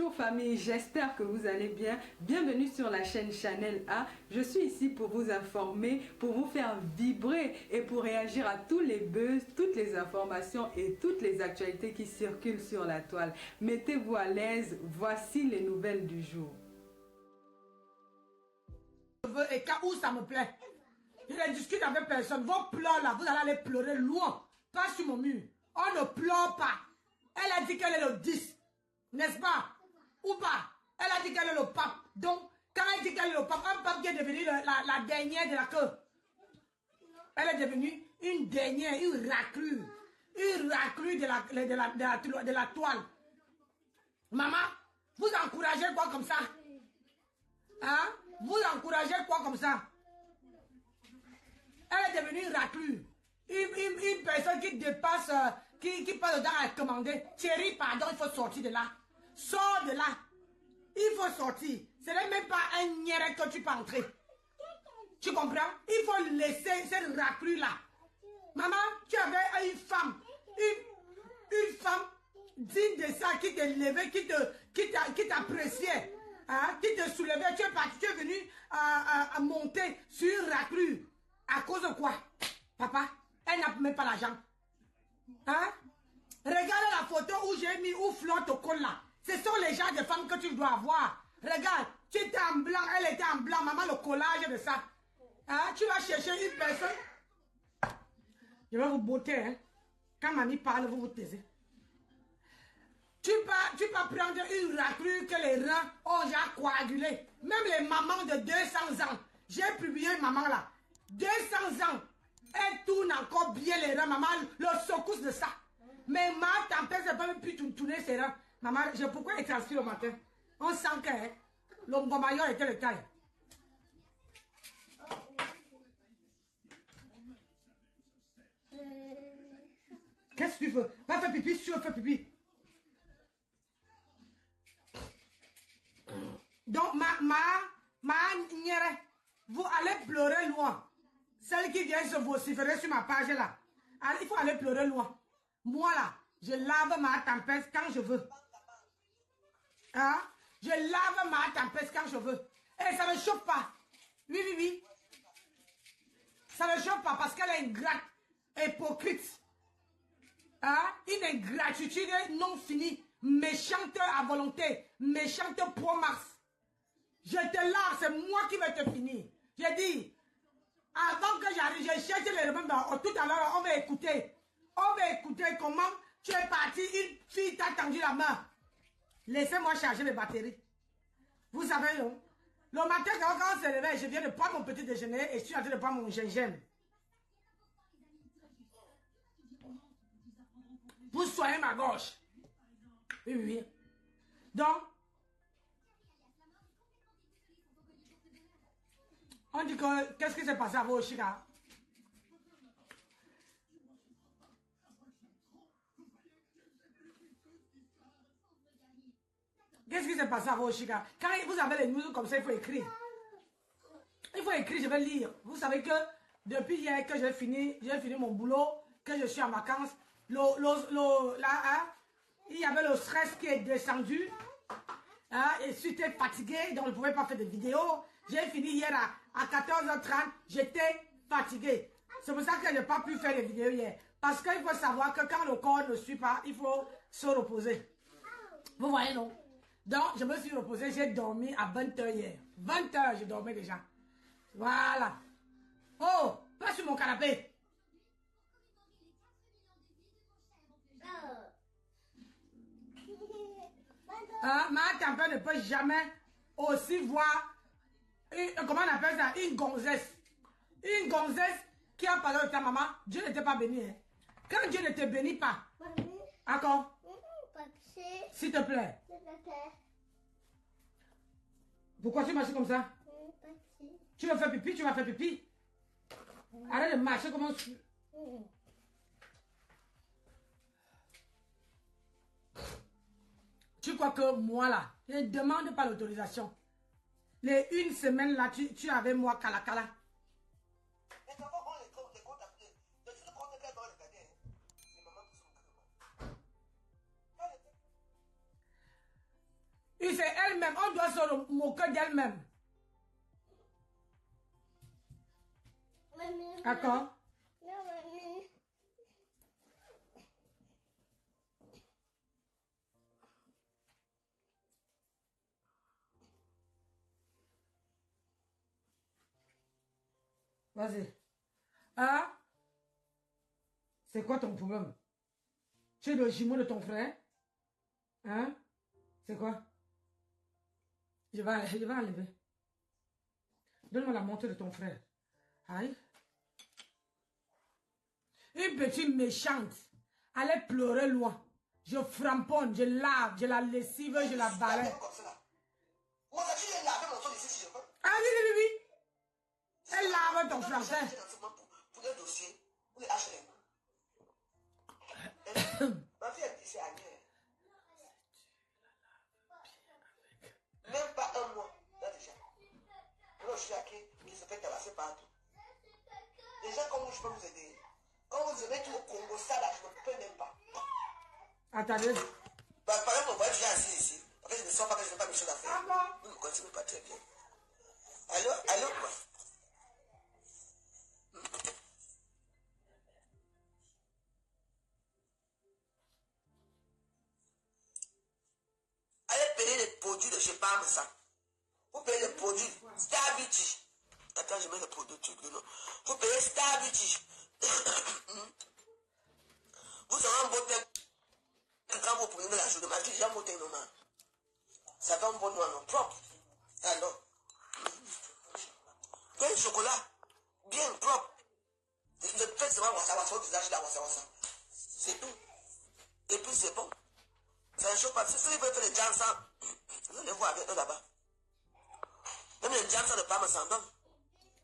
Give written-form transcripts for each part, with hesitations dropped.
Bonjour famille, j'espère que vous allez bien. Bienvenue sur la chaîne Chanel A. Je suis ici pour vous informer, pour vous faire vibrer et pour réagir à tous les buzz, toutes les informations et toutes les actualités qui circulent sur la toile. Mettez-vous à l'aise, voici les nouvelles du jour. Et cas où ça me plaît. Je ne discute avec personne. Vos pleurs là, vous allez aller pleurer loin. Pas sur mon mur. On ne pleure pas. Elle a dit qu'elle est le 10. N'est-ce pas? Ou pas? Elle a dit qu'elle est le pape. Donc, quand elle dit qu'elle est le pape, un pape qui est devenu la dernière de la queue. Elle est devenue une dernière, une raclure. Une raclure de la toile. Maman, vous encouragez quoi comme ça? Hein? Vous encouragez quoi comme ça? Elle est devenue une raclure. Une personne qui dépasse, qui passe dedans à commander. Thierry, pardon, il faut sortir de là. Sors de là. Il faut sortir. Ce n'est même pas un nière que tu peux entrer. Tu comprends? Il faut laisser cette raclure-là. Maman, tu avais une femme. Une femme digne de ça, qui t'élevait, qui t'appréciait. Hein, qui te soulevait, tu es parti, tu es venu à monter sur une raclure. À cause de quoi? Papa, elle n'a même pas l'argent. Hein? Regarde la photo où j'ai mis, où flotte au col là. Ce sont les gens de femmes que tu dois avoir. Regarde, tu étais en blanc, elle était en blanc, maman, le collage de ça. Hein? Tu vas chercher une personne. Je vais vous botter, hein. Quand mamie parle, vous vous taisez. Tu peux prendre une raclure que les reins ont déjà coagulé. Même les mamans de 200 ans. J'ai publié une maman là. 200 ans. Elle tourne encore bien les reins, maman. Le secousse de ça. Mais ma tempête n'a pas pu tourner ses reins. Maman, pourquoi elle transpire au matin? On sent que le maillot était le taille. Qu'est-ce que tu veux? Va faire pipi, si tu veux faire pipi. Donc, ma nière, vous allez pleurer loin. Celle qui vient se vociférer sur ma page là. Alors, il faut aller pleurer loin. Moi là, je lave ma tempête quand je veux. Hein? Je lave ma tempête quand je veux. Et ça ne chauffe pas. Oui, oui, oui. Ça ne chauffe pas parce qu'elle est ingrate, hypocrite. Hein? Une ingratitude non finie. Méchante à volonté. Méchante pro Mars. Je te lave, c'est moi qui vais te finir. J'ai dit, avant que j'arrive, je cherche les remèdes. Tout à l'heure, on va écouter. On va écouter comment tu es parti, une fille t'a tendu la main. Laissez-moi charger les batteries. Vous savez, non? Le matin, quand on se réveille, je viens de prendre mon petit déjeuner et je suis en train de prendre mon gingembre. Pour soigner ma gorge. Oui, oui, oui. Donc, on dit que, qu'est-ce qui s'est passé à vous, Chica? Qu'est-ce qui s'est passé à vous, Chica? Quand vous avez les news comme ça, il faut écrire. Il faut écrire, je vais lire. Vous savez que depuis hier que j'ai fini mon boulot, que je suis en vacances, il y avait le stress qui est descendu. Hein, et j'étais fatigué, donc je ne pouvais pas faire de vidéos. J'ai fini hier à 14h30, j'étais fatigué. C'est pour ça que je n'ai pas pu faire des vidéos hier. Parce qu'il faut savoir que quand le corps ne suit pas, il faut se reposer. Vous voyez, non? Donc, je me suis reposé, j'ai dormi à 20h hier. 20h, j'ai dormi déjà. Voilà. Oh, pas sur mon canapé. Ma tempête ne peut jamais aussi voir, comment on appelle ça, une gonzesse. Une gonzesse qui a parlé de ta maman, Dieu n'était pas béni. Hein. Quand Dieu ne te bénit pas, d'accord? S'il te plaît. Pourquoi tu marches comme ça? Tu veux faire pipi, tu vas faire pipi. Arrête de marcher comme un... Tu crois que moi là, je ne demande pas l'autorisation. Les une semaine là, tu avais moi cala. Et c'est elle-même. On doit se moquer d'elle-même. D'accord? Vas-y. Ah? C'est quoi ton problème? Tu es le jumeau de ton frère? Hein? C'est quoi? Je vais enlever. Donne-moi la montre de ton frère. Aïe. Une petite méchante. Allez pleurer loin. Je framponne, je lave, je la lessive, je la balaye. Ah oui, oui, oui, oui. Elle lave ton français. Pour le dossier, pour les HLM. Ma fille, elle dit c'est Agnès. Même pas un mois, là déjà. Alors je suis à qui se fait tabasser partout. Les gens comme vous, je peux vous aider. Quand vous aimez tout le Congo, ça là, je ne peux même pas. Attendez. Bah, par exemple, on va déjà assis ici. Parce que je ne sens pas que je n'ai pas mes choses à faire. Ah bon? Nous ne continuons pas très bien. Allô, quoi? Allez payer les produits de chez Parmesan. Vous payez les produits Star Beauty. Attends, je mets les produits dedans. Vous payez Star Beauty. Vous aurez un beau thème. Quand vous prenez la journée, ma fille, j'ai un beau thème normal. Ça fait un bon noir, non? Propre. Alors. Pain chocolat. Bien propre. Le fait seulement wassa au visage là, wassa. C'est tout. Et puis c'est bon. Ça ne choque pas. Si vous veulent faire les gens sans, vous allez voir avec eux là-bas. Même les gens sans ne pas me s'en donner.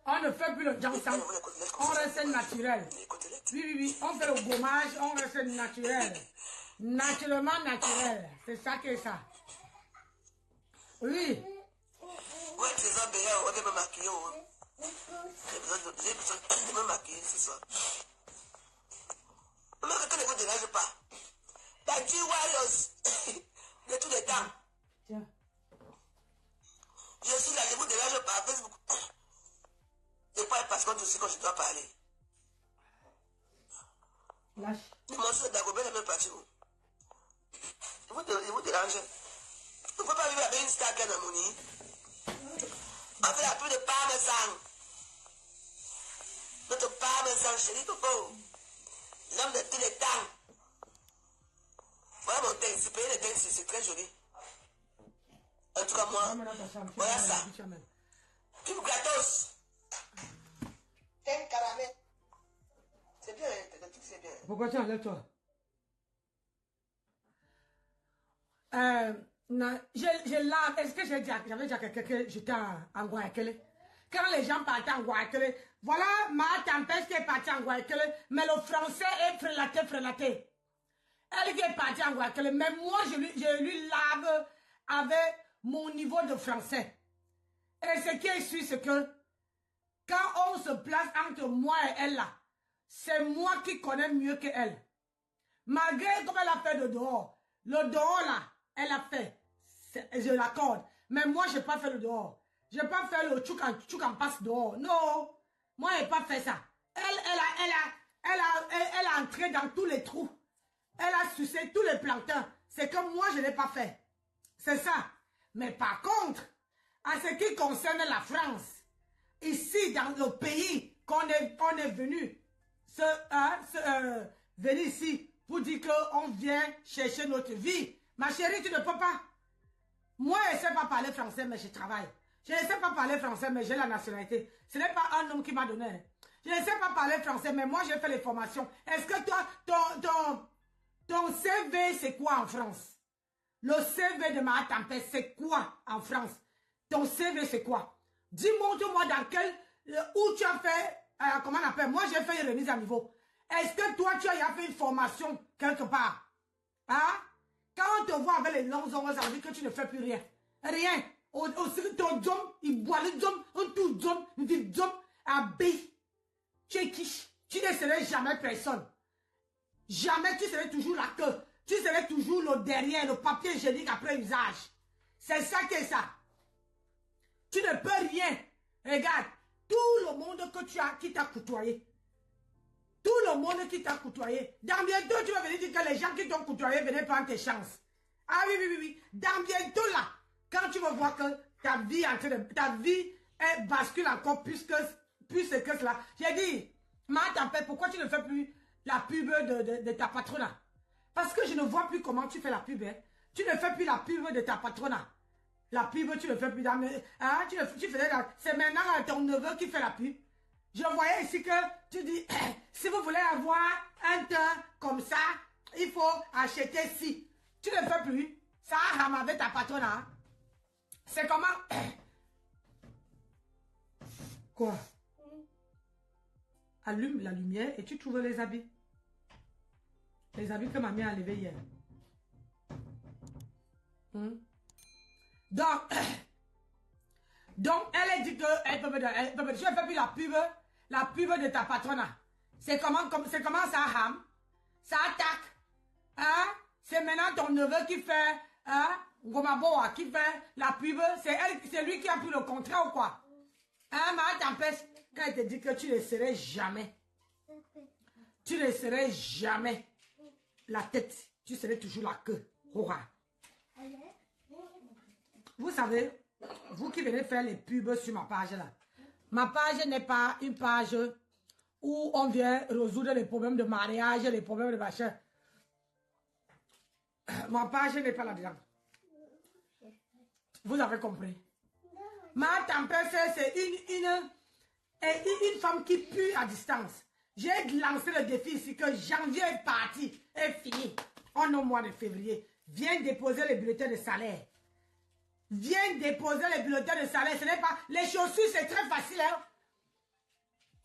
On ne fait plus le jansan. On reste naturel. Oui. On fait le gommage, on reste naturel. Naturellement naturel. C'est ça que ça. Oui. Oui, c'est ça, bien, on va me maquiller. J'ai besoin de me maquiller ce soir. Mais quand ne vous dérange pas. La G-Warriors, de tous les temps. Tiens. Je suis là, je ne vous dérange pas. Facebook. Je parle parce que tu sais quand je dois parler. Lâche. Le monstre d'Agobert est même parti où? Il vous dérange. Vous ne pouvez pas vivre avec une star qui est en harmonie. On fait la pluie de parmesan. Notre parmesan, chérie Coco. L'homme de tous les temps. Voilà mon texte. Payer les textes, c'est très joli. En tout cas, moi, voilà ça. Tout gratos. T'es caramel. C'est bien, le truc, c'est bien. Pourquoi tu enlèves toi? Je lave. Est-ce que j'avais déjà quelqu'un que j'étais en Guayaquil? Quand les gens partaient en Guayaquil, voilà ma tempête qui est partie en Guayaquil, mais le français est frélaté. Elle qui est partie en Guayaquil, mais moi je lui lave avec mon niveau de français. Et ce qui est sûr, c'est que quand on se place entre moi et elle là, c'est moi qui connais mieux qu'elle. Malgré comme elle a fait de dehors, le dehors là, elle a fait, je l'accorde. Mais moi, je n'ai pas fait le dehors. Je n'ai pas fait le tchouk en passe dehors. Non, moi, je n'ai pas fait ça. Elle a entré dans tous les trous. Elle a sucé tous les plantains. C'est comme moi, je ne l'ai pas fait. C'est ça. Mais par contre, à ce qui concerne la France, ici, dans le pays qu'on est venu, venir ici pour dire qu'on vient chercher notre vie. Ma chérie, tu ne peux pas. Moi, je ne sais pas parler français, mais je travaille. Je ne sais pas parler français, mais j'ai la nationalité. Ce n'est pas un homme qui m'a donné. Je ne sais pas parler français, mais moi, j'ai fait les formations. Est-ce que toi, ton CV, c'est quoi en France? Le CV de ma tempête, c'est quoi en France? Ton CV, c'est quoi? Dis-moi dans quel... Où tu as fait... comment on appelle? Moi, j'ai fait une remise à niveau. Est-ce que toi, tu as fait une formation quelque part? Hein? Quand on te voit avec les longs ongles, ça veut dire que tu ne fais plus rien. Rien. Ton job, il boit le job, un tout job, il dit job, habille. Tu es qui? Tu ne serais jamais personne. Jamais tu serais toujours la queue. Tu serais toujours le derrière, le papier hygiénique après usage. C'est ça qui est ça. Tu ne peux rien. Regarde, tout le monde que tu as, qui t'a côtoyé. Tout le monde qui t'a côtoyé. Dans bientôt, tu vas venir dire que les gens qui t'ont côtoyé venaient prendre tes chances. Ah oui, oui, oui, oui. Dans bientôt là, quand tu vas voir que ta vie, elle bascule encore plus que cela. J'ai dit, pourquoi tu ne fais plus la pub de ta patronne? Parce que je ne vois plus comment tu fais la pub. Hein. Tu ne fais plus la pub de ta patronne. La pub, tu ne fais plus. Hein, c'est maintenant ton neveu qui fait la pub. Je voyais ici que tu dis, si vous voulez avoir un teint comme ça, il faut acheter ci. Tu ne fais plus. Ça a ramé avec ta patronne. Hein. C'est comment? Quoi? Allume la lumière et tu trouves les habits. Les habits que ma mère a enlevés hier. Donc, elle a dit que tu ne fais plus la pub de ta patronne. C'est comment ça rame? Ça attaque. Hein? C'est maintenant ton neveu qui fait, hein? Gomaboa qui fait la pub. C'est lui qui a pris le contrat ou quoi? Hein, ma tempête, quand elle te dit que tu ne serais jamais. Tu ne serais jamais la tête. Tu serais toujours la queue. Vous savez, vous qui venez faire les pubs sur ma page là, ma page n'est pas une page où on vient résoudre les problèmes de mariage, les problèmes de machin. Ma page n'est pas là-dedans. Vous avez compris. Ma tempête, c'est une femme qui pue à distance. J'ai lancé le défi ici que janvier est parti, est fini. On est au mois de février. Viens déposer les bulletins de salaire. Viens déposer les bulletins de salaire. Ce n'est pas... Les chaussures, c'est très facile. Hein?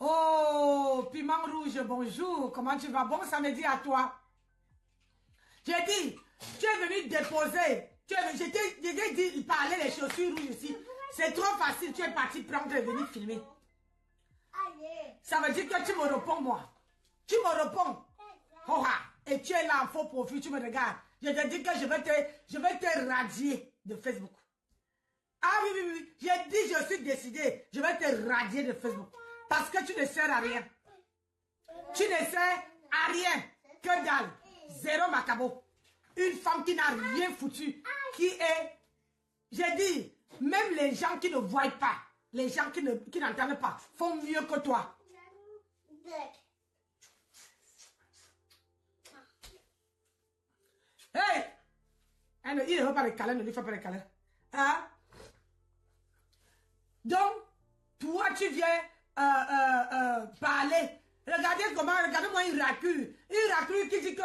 Oh, Piment Rouge, bonjour. Comment tu vas? Bon samedi à toi. J'ai dit, tu es venu déposer. J'ai dit, parler les chaussures rouges ici. C'est trop facile. Tu es parti prendre et venir filmer. Ça veut dire que tu me réponds, moi. Tu me réponds. Oh, et tu es là en faux profil, tu me regardes. Je te dis que je vais te radier de Facebook. Ah oui, oui, oui. J'ai dit, je suis décidé. Je vais te radier de Facebook. Parce que tu ne sers à rien. Tu ne sers à rien. Que dalle. Zéro macabo. Une femme qui n'a rien foutu. Qui est... J'ai dit, même les gens qui ne voient pas, les gens qui n'entendent pas, font mieux que toi. Hey! Il ne veut pas les câlins, ne lui fait pas les câlins. Hein? Donc, toi, tu viens parler. Regardez-moi une raclure. Une raclure qui dit que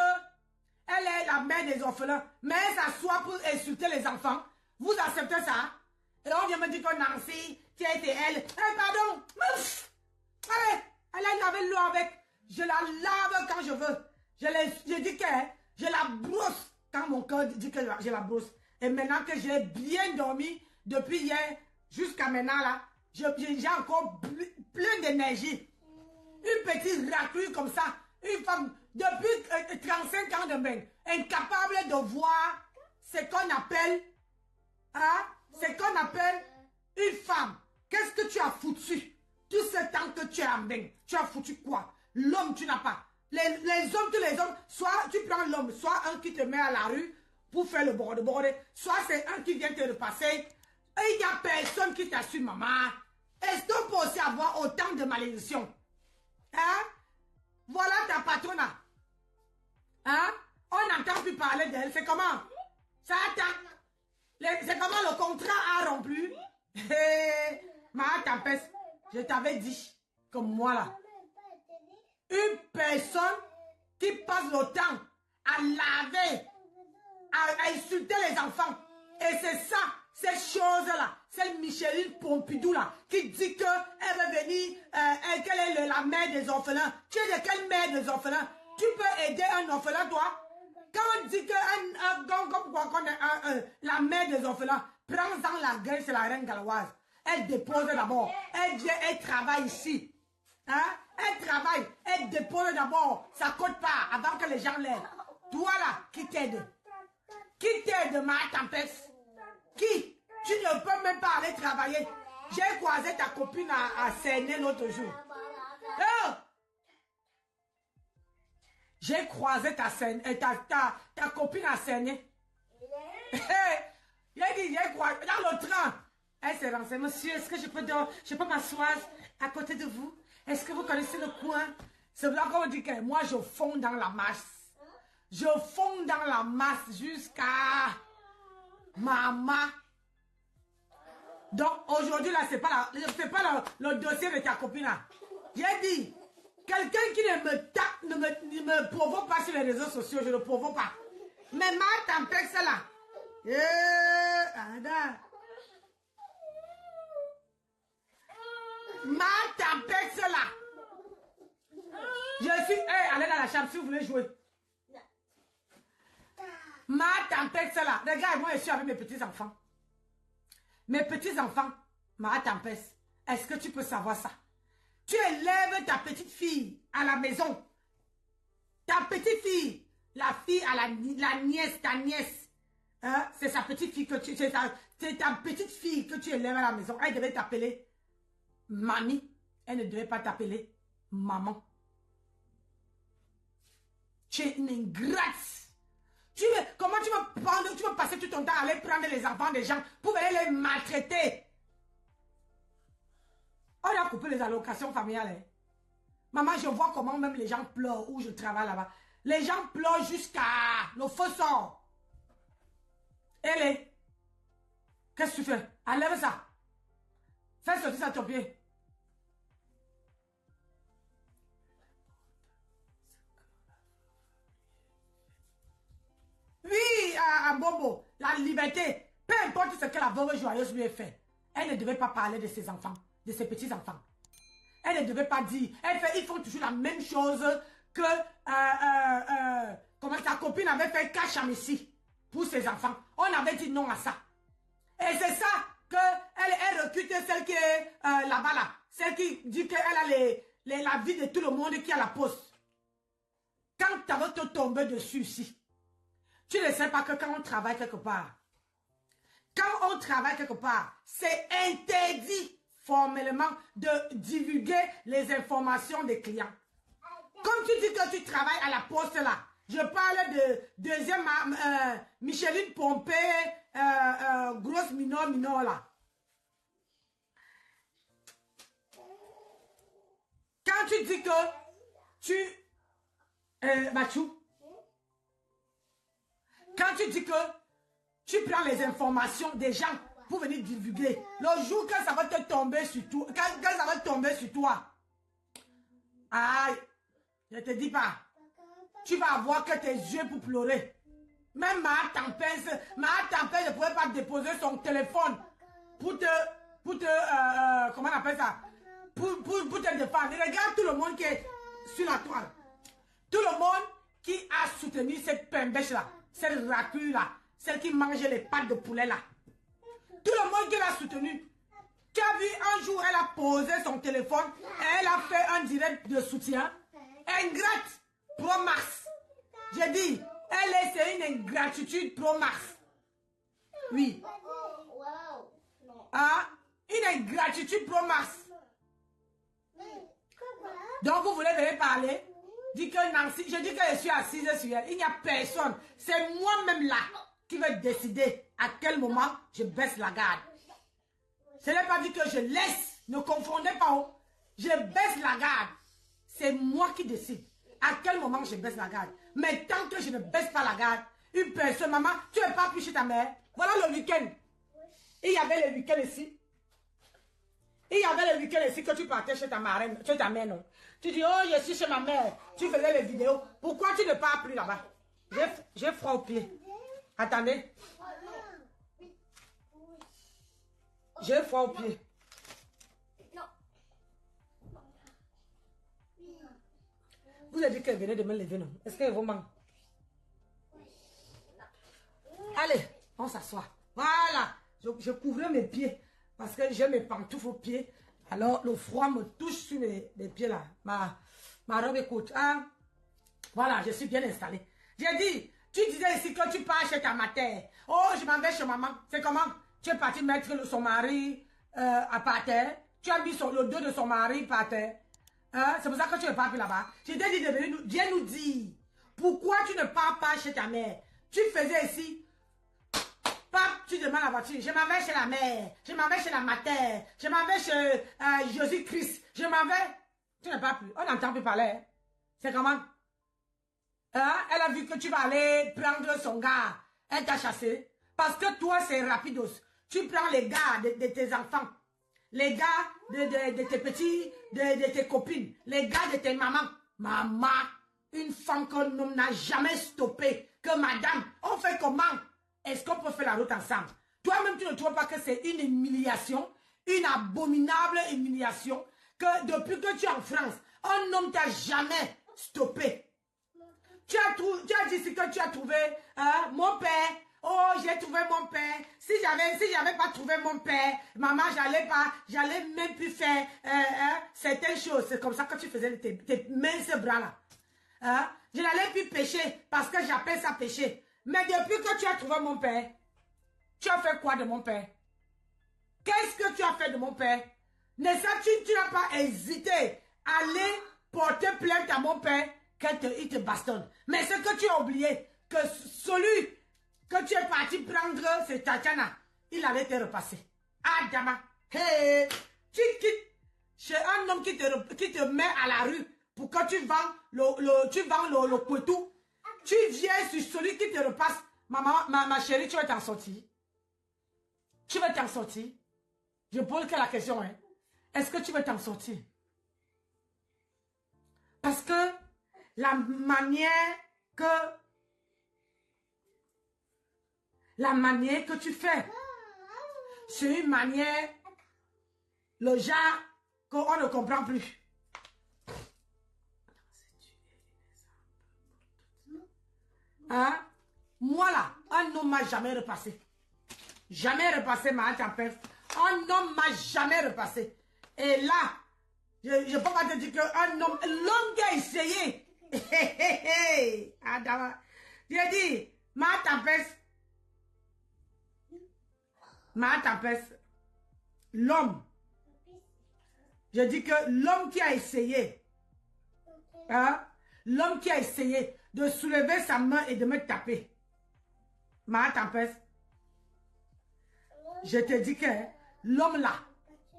elle est la mère des orphelins, mais elle s'assoit pour insulter les enfants. Vous acceptez ça? Et on vient me dire que Nancy, qui a été elle. Eh, pardon! Allez, elle a lavé l'eau avec. Je la lave quand je veux. Je dis que je la brosse quand mon cœur dit que je la brosse. Et maintenant que j'ai bien dormi depuis hier jusqu'à maintenant là, j'ai encore plein d'énergie. Une petite raclure comme ça, une femme depuis 35 ans de même, incapable de voir ce qu'on appelle, hein, ce qu'on appelle une femme. Qu'est-ce que tu as foutu? Tout ce temps que tu es en bain, tu as foutu quoi? L'homme, tu n'as pas. Les hommes, tous les hommes, soit tu prends l'homme, soit un qui te met à la rue pour faire le borde, soit c'est un qui vient te repasser. Et il n'y a personne qui t'assure, maman. Est-ce qu'on peut aussi avoir autant de malédiction? Hein? Voilà ta patronne. Hein? On n'entend plus parler d'elle. C'est comment? Ça attaque. C'est comment le contrat a rompu? Ma tempête, je t'avais dit, comme moi là. Une personne qui passe le temps à laver, à insulter les enfants. Et c'est ça, cette chose-là, c'est Micheline Pompidou là, qui dit qu'elle veut venir, qu'elle est la mère des orphelins. Tu es de quelle mère des orphelins? Tu peux aider un orphelin, toi? Quand on dit que la mère des orphelins, prends-en la gueule, c'est la reine galloise. Elle dépose d'abord. Elle vient, elle travaille ici. Hein? Elle travaille, elle dépose d'abord sa cote-part avant que les gens l'aident. Toi là, qui t'aide? Qui t'aide, ma tempête? Qui? croisé ta copine à Cerné l'autre jour. Oh! J'ai croisé ta copine à Cerné. J'ai croisé dans le train. Elle s'est renseignée. Monsieur, est-ce que je peux m'asseoir à côté de vous? Est-ce que vous connaissez le coin? C'est là qu'on dit que moi, je fonds dans la masse. Je fonds dans la masse jusqu'à maman. Donc, aujourd'hui, là, c'est pas le dossier de ta copine, là. J'ai dit, quelqu'un qui ne me provoque pas sur les réseaux sociaux, je ne le provoque pas. Mais ma tempête, c'est là. Ma tempête, c'est là. Je suis... allez dans la chambre si vous voulez jouer. Ma tempête, c'est là. Regarde, moi, je suis avec mes petits-enfants. Mes petits-enfants, ma tempête, est-ce que tu peux savoir ça? Tu élèves ta petite fille à la maison. Ta petite fille, la fille à la nièce, ta nièce. Hein? C'est sa petite fille que tu... C'est ta petite fille que tu élèves à la maison. Elle devait t'appeler mamie. Elle ne devait pas t'appeler maman. Tu es une ingrate. Comment tu veux passer tout ton temps à aller prendre les enfants des gens pour venir les maltraiter? On a coupé les allocations familiales. Hein? Maman, je vois comment même les gens pleurent où je travaille là-bas. Les gens pleurent jusqu'à le feu sort. Allez, qu'est-ce que tu fais? Enlève ça. Fais sortir ça de ton pied. Oui, à Bobo, la liberté, peu importe ce que la veuve joyeuse lui a fait, elle ne devait pas parler de ses enfants, de ses petits-enfants. Elle ne devait pas dire, ils font toujours la même chose que comment ta copine avait fait Kachamessi pour ses enfants. On avait dit non à ça. Et c'est ça qu'elle recrute celle qui est là-bas, là. Celle qui dit qu'elle a la vie de tout le monde qui a la poste. Quand tu vas te tomber dessus ici, tu ne sais pas que quand on travaille quelque part, c'est interdit formellement de divulguer les informations des clients. Comme tu dis que tu travailles à la poste là, je parle de deuxième Micheline Pompé, grosse minor là. Quand tu dis que Machou, quand tu dis que tu prends les informations des gens pour venir divulguer, le jour que ça va te tomber sur toi, quand ça va tomber sur toi, aïe, je te dis pas, tu vas avoir que tes yeux pour pleurer. Même ma tempête ne pouvait pas déposer son téléphone pour te comment on appelle ça, pour te défendre. Regarde tout le monde qui est sur la toile. Tout le monde qui a soutenu cette pembèche là, cette raclure là, celle qui mangeait les pâtes de poulet là. Tout le monde qui l'a soutenu. Tu as vu un jour, elle a posé son téléphone et elle a fait un direct de soutien. Ingrate pro max. J'ai dit, c'est une ingratitude pro max. Oui. Ah, une ingratitude pro max. Donc vous voulez venir parler? Dit que Nancy, je dis que je suis assise sur elle. Il n'y a personne. C'est moi-même là qui vais décider à quel moment je baisse la garde. Ce n'est pas dit que je laisse. Ne confondez pas. Oh. Je baisse la garde. C'est moi qui décide à quel moment je baisse la garde. Mais tant que je ne baisse pas la garde, une personne, maman, tu n'es pas plus chez ta mère. Voilà le week-end. Il y avait le week-end ici. Il y avait le week-end ici que tu partais chez ta marraine, chez ta mère, non. Tu dis, oh, je suis chez ma mère. Tu faisais les vidéos. Pourquoi tu ne pars plus là-bas? J'ai froid aux pieds. Attendez. J'ai froid aux pieds. Vous avez dit qu'elle venait de me lever, non? Est-ce qu'elle vous manque? Allez, on s'assoit. Voilà. Je couvrais mes pieds parce que j'ai mes pantoufles aux pieds. Alors, le froid me touche sur les pieds là. Ma robe est courte. Hein? Voilà, je suis bien installée. J'ai dit, tu disais ici que tu pars chez ta mère. Oh, je m'en vais chez maman. C'est comment? Tu es parti mettre son mari à par terre. Tu as mis le dos de son mari par terre. Hein? C'est pour ça que tu ne pars plus là-bas. Je t'ai dit de venir, viens nous dire. Pourquoi tu ne pars pas chez ta mère? Tu faisais ici. Pape, tu demandes la voiture. Je m'en vais chez la mère. Je m'en vais chez la mater. Je m'en vais chez Jésus-Christ. Je m'en vais. Tu ne pars plus. On n'entend plus parler. Hein? C'est comment? Hein? Elle a vu que tu vas aller prendre son gars. Elle t'a chassé. Parce que toi, c'est rapidos. Tu prends les gars de tes enfants. Les gars de tes petits, de tes copines. Les gars de tes mamans. Maman, une femme que l'homme n'a jamais stoppé. Que madame, on fait comment? Est-ce qu'on peut faire la route ensemble? Toi-même, tu ne trouves pas que c'est une humiliation, une abominable humiliation, que depuis que tu es en France, un homme t'a jamais stoppé. Tu as dit que tu as trouvé mon père. Oh, j'ai trouvé mon père. Si j'avais pas trouvé mon père, maman, j'allais même plus faire certaines choses. C'est comme ça que tu faisais tes minces bras là. Hein? Je n'allais plus pécher parce que j'appelle ça péché. Mais depuis que tu as trouvé mon père, tu as fait quoi de mon père? Qu'est-ce que tu as fait de mon père? Tu n'as pas hésité à aller porter plainte à mon père qu'il te bastonne. Mais ce que tu as oublié, que celui que tu es parti prendre, c'est Tatiana, il allait te repasser. Ah, Dama, hey, tu quittes chez un homme qui te met à la rue pour que tu vends le couteau. Tu viens sur celui qui te repasse. Maman, ma chérie, tu vas t'en sortir. Tu vas t'en sortir. Je pose que la question, hein. Est-ce que tu vas t'en sortir? Parce que la manière que tu fais, c'est une manière, le genre qu'on ne comprend plus. Hein? Moi là, un homme m'a jamais repassé. Jamais repassé ma tempête. Un homme m'a jamais repassé. Et là, je ne peux pas te dire qu'un homme, l'homme qui a essayé. J'ai dit, ma tempête, l'homme. Je dis que l'homme qui a essayé, hein, l'homme qui a essayé de soulever sa main et de me taper. Ma tempête, je te dis que l'homme là,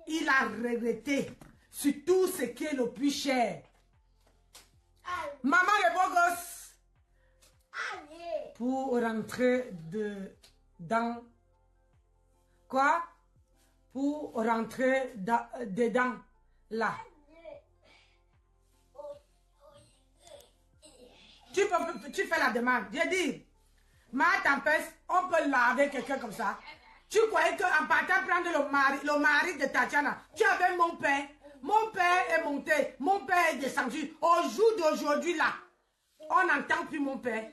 il a regretté sur tout ce qui est le plus cher. Maman le beau gosse, pour rentrer dans quoi? Pour rentrer dedans là. Tu fais la demande. J'ai dit, ma tempête, on peut laver quelqu'un comme ça. Tu croyais qu'en partant prendre le mari de Tatiana, tu avais mon père. Mon père est monté, mon père est descendu. Au jour d'aujourd'hui là, on n'entend plus mon père.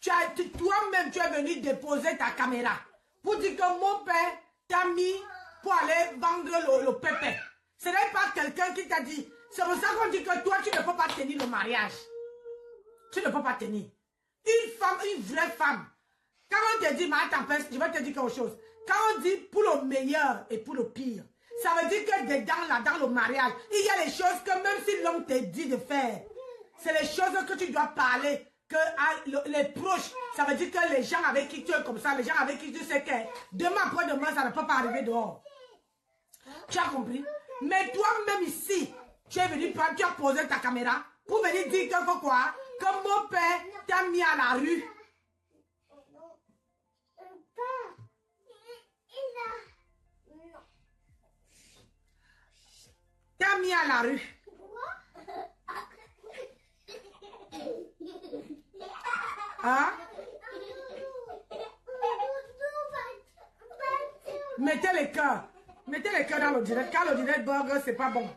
Toi-même, tu es venu déposer ta caméra pour dire que mon père t'a mis pour aller vendre le pépé. Ce n'est pas quelqu'un qui t'a dit. C'est pour ça qu'on dit que toi, tu ne peux pas tenir le mariage. Tu ne peux pas tenir. Une femme, une vraie femme. Quand on te dit, ma tempête, je vais te dire quelque chose. Quand on dit pour le meilleur et pour le pire, ça veut dire que dedans, là, dans le mariage, il y a les choses que même si l'homme te dit de faire, c'est les choses que tu dois parler, que les proches, ça veut dire que les gens avec qui tu es comme ça, les gens avec qui tu sais que demain après demain, ça ne peut pas arriver dehors. Tu as compris? Mais toi-même ici, tu es venu prendre, tu as posé ta caméra pour venir dire que quoi? Que mon père t'a mis à la rue. T'as mis à la rue. Hein? Mettez les cœurs. Mettez les cœurs dans le direct. Car le direct burger, c'est pas bon.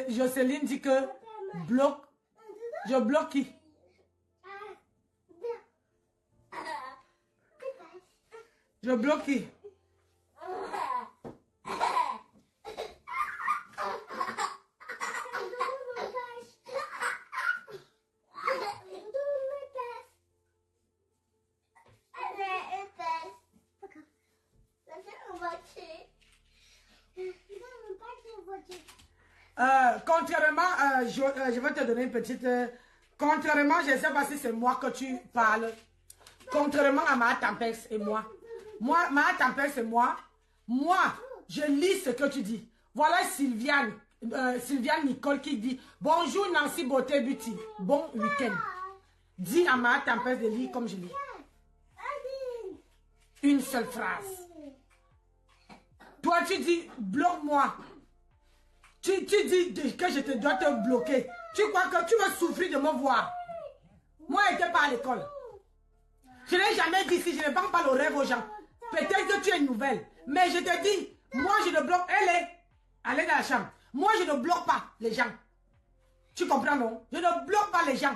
Jocelyne dit que bloque. Je bloque qui? Je bloque qui? Contrairement, je vais te donner une petite... contrairement, je ne sais pas si c'est moi que tu parles. Contrairement à ma Tempest et moi. Ma Tempest et moi, je lis ce que tu dis. Voilà Sylviane Nicole qui dit « Bonjour Nancy Beauté Beauty, bon week-end. » Dis à ma Tempest de lire comme je lis. Une seule phrase. Toi, tu dis « Bloque-moi. » Tu dis que je te dois te bloquer. Tu crois que tu vas souffrir de me voir. Moi, je n'étais pas à l'école. Je n'ai jamais dit si je ne vends pas le rêve aux gens. Peut-être que tu es nouvelle. Mais je te dis, moi, je ne bloque. Elle est dans la chambre. Moi, je ne bloque pas les gens. Tu comprends, non? Je ne bloque pas les gens.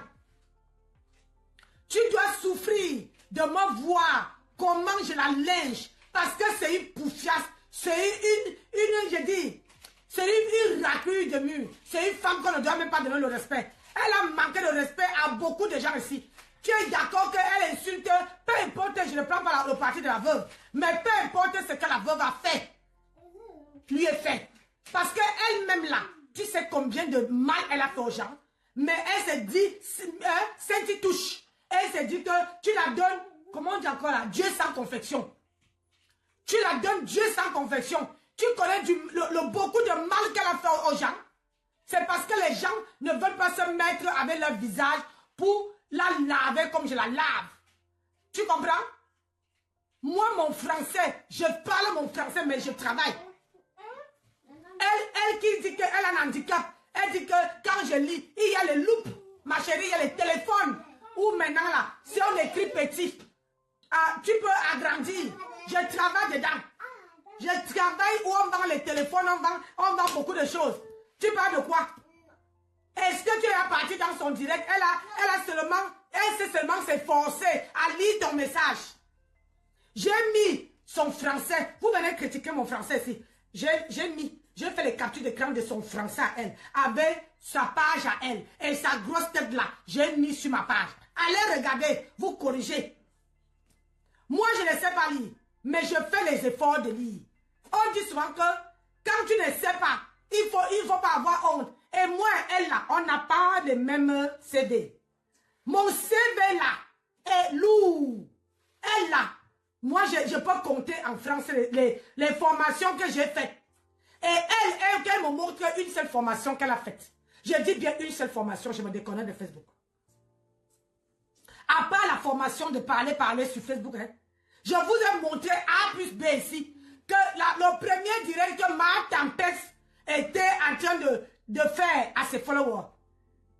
Tu dois souffrir de me voir comment je la linge. Parce que c'est une poufiasse. C'est je dis... C'est une raclure de mur. C'est une femme qu'on ne doit même pas donner le respect. Elle a manqué de respect à beaucoup de gens ici. Tu es d'accord qu'elle insulte, peu importe, je ne prends pas le parti de la veuve, mais peu importe ce que la veuve a fait, lui est fait. Parce qu'elle-même là, tu sais combien de mal elle a fait aux gens, mais elle se dit, c'est une touche. Elle se dit que tu la donnes, comment on dit encore là, Dieu sans confection. Tu la donnes Dieu sans confection. Tu connais beaucoup de mal qu'elle a fait aux gens. C'est parce que les gens ne veulent pas se mettre avec leur visage pour la laver comme je la lave. Tu comprends? Moi, mon français, je parle mon français, mais je travaille. Elle qui dit qu'elle a un handicap, elle dit que quand je lis, il y a les loupes, ma chérie, il y a les téléphones. Ou maintenant là, si on écrit petit, tu peux agrandir. Je travaille dedans. Je travaille où on vend les téléphones, on vend beaucoup de choses. Tu parles de quoi? Est-ce que tu es parti dans son direct? Elle sait seulement s'efforcer à lire ton message. J'ai mis son français. Vous venez critiquer mon français ici. J'ai fait les captures d'écran de son français à elle, avec sa page à elle et sa grosse tête là. J'ai mis sur ma page. Allez regarder, vous corrigez. Moi, je ne sais pas lire. Mais je fais les efforts de lire. On dit souvent que quand tu ne sais pas, il faut pas avoir honte. Et moi, elle là, on n'a pas le même CV. Mon CV là est lourd. Elle là, moi je peux compter en France les formations que j'ai faites. Et elle me montre une seule formation qu'elle a faite. Je dis bien une seule formation, je me déconnecte de Facebook. À part la formation de parler sur Facebook, hein. Je vous ai montré A plus B ici, que le premier direct que ma Tempest était en train de faire à ses followers,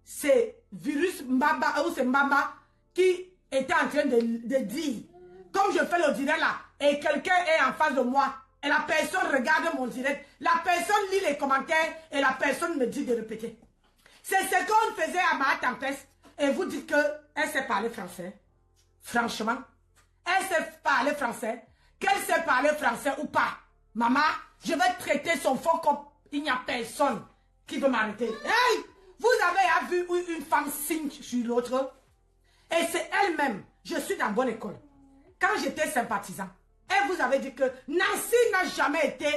c'est Virus Mbaba, ou c'est Mbaba, qui était en train de dire, comme je fais le direct là, et quelqu'un est en face de moi, et la personne regarde mon direct, la personne lit les commentaires, et la personne me dit de répéter. C'est ce qu'on faisait à ma Tempest, et vous dites qu'elle sait parler français. Franchement. Elle sait parler français, qu'elle sait parler français ou pas. Maman, je vais traiter son fond comme il n'y a personne qui veut m'arrêter. Hey, vous avez vu une femme signe sur l'autre? Et c'est elle-même. Je suis dans bonne école. Quand j'étais sympathisant, elle vous avait dit que Nancy n'a jamais été,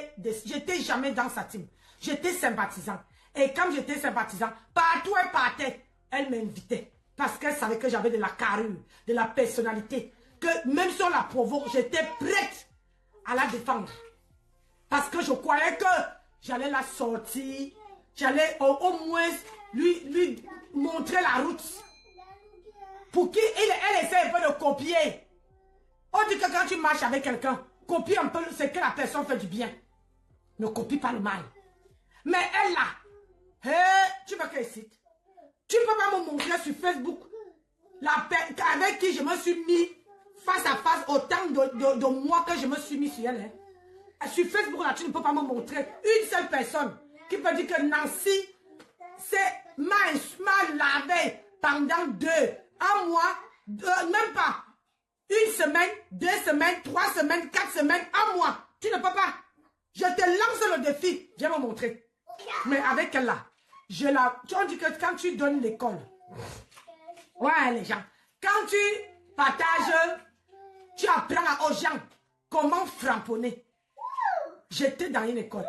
j'étais jamais dans sa team. J'étais sympathisant. Et quand j'étais sympathisant, partout elle partait, elle m'invitait. Parce qu'elle savait que j'avais de la carrure, de la personnalité. Que même si on la provoque, j'étais prête à la défendre. Parce que je croyais que j'allais la sortir, j'allais au moins lui montrer la route. Pour qu'elle essaie un peu de copier. On dit que quand tu marches avec quelqu'un, copie un peu ce que la personne fait du bien. Ne copie pas le mal. Mais elle là, tu veux qu'elle cite? Tu ne peux pas me montrer sur Facebook avec qui je me suis mis face à face autant de mois que je me suis mis sur elle. Hein. Sur Facebook, là, tu ne peux pas me montrer une seule personne qui peut dire que Nancy m'a lavé pendant 1 mois, même pas. 1 semaine, 2 semaines, 3 semaines, 4 semaines, 1 mois. Tu ne peux pas. Je te lance le défi. Viens me montrer. Mais avec elle là, on dit que quand tu donnes l'école, ouais les gens, quand tu partages, tu apprends aux gens comment framponner. J'étais dans une école.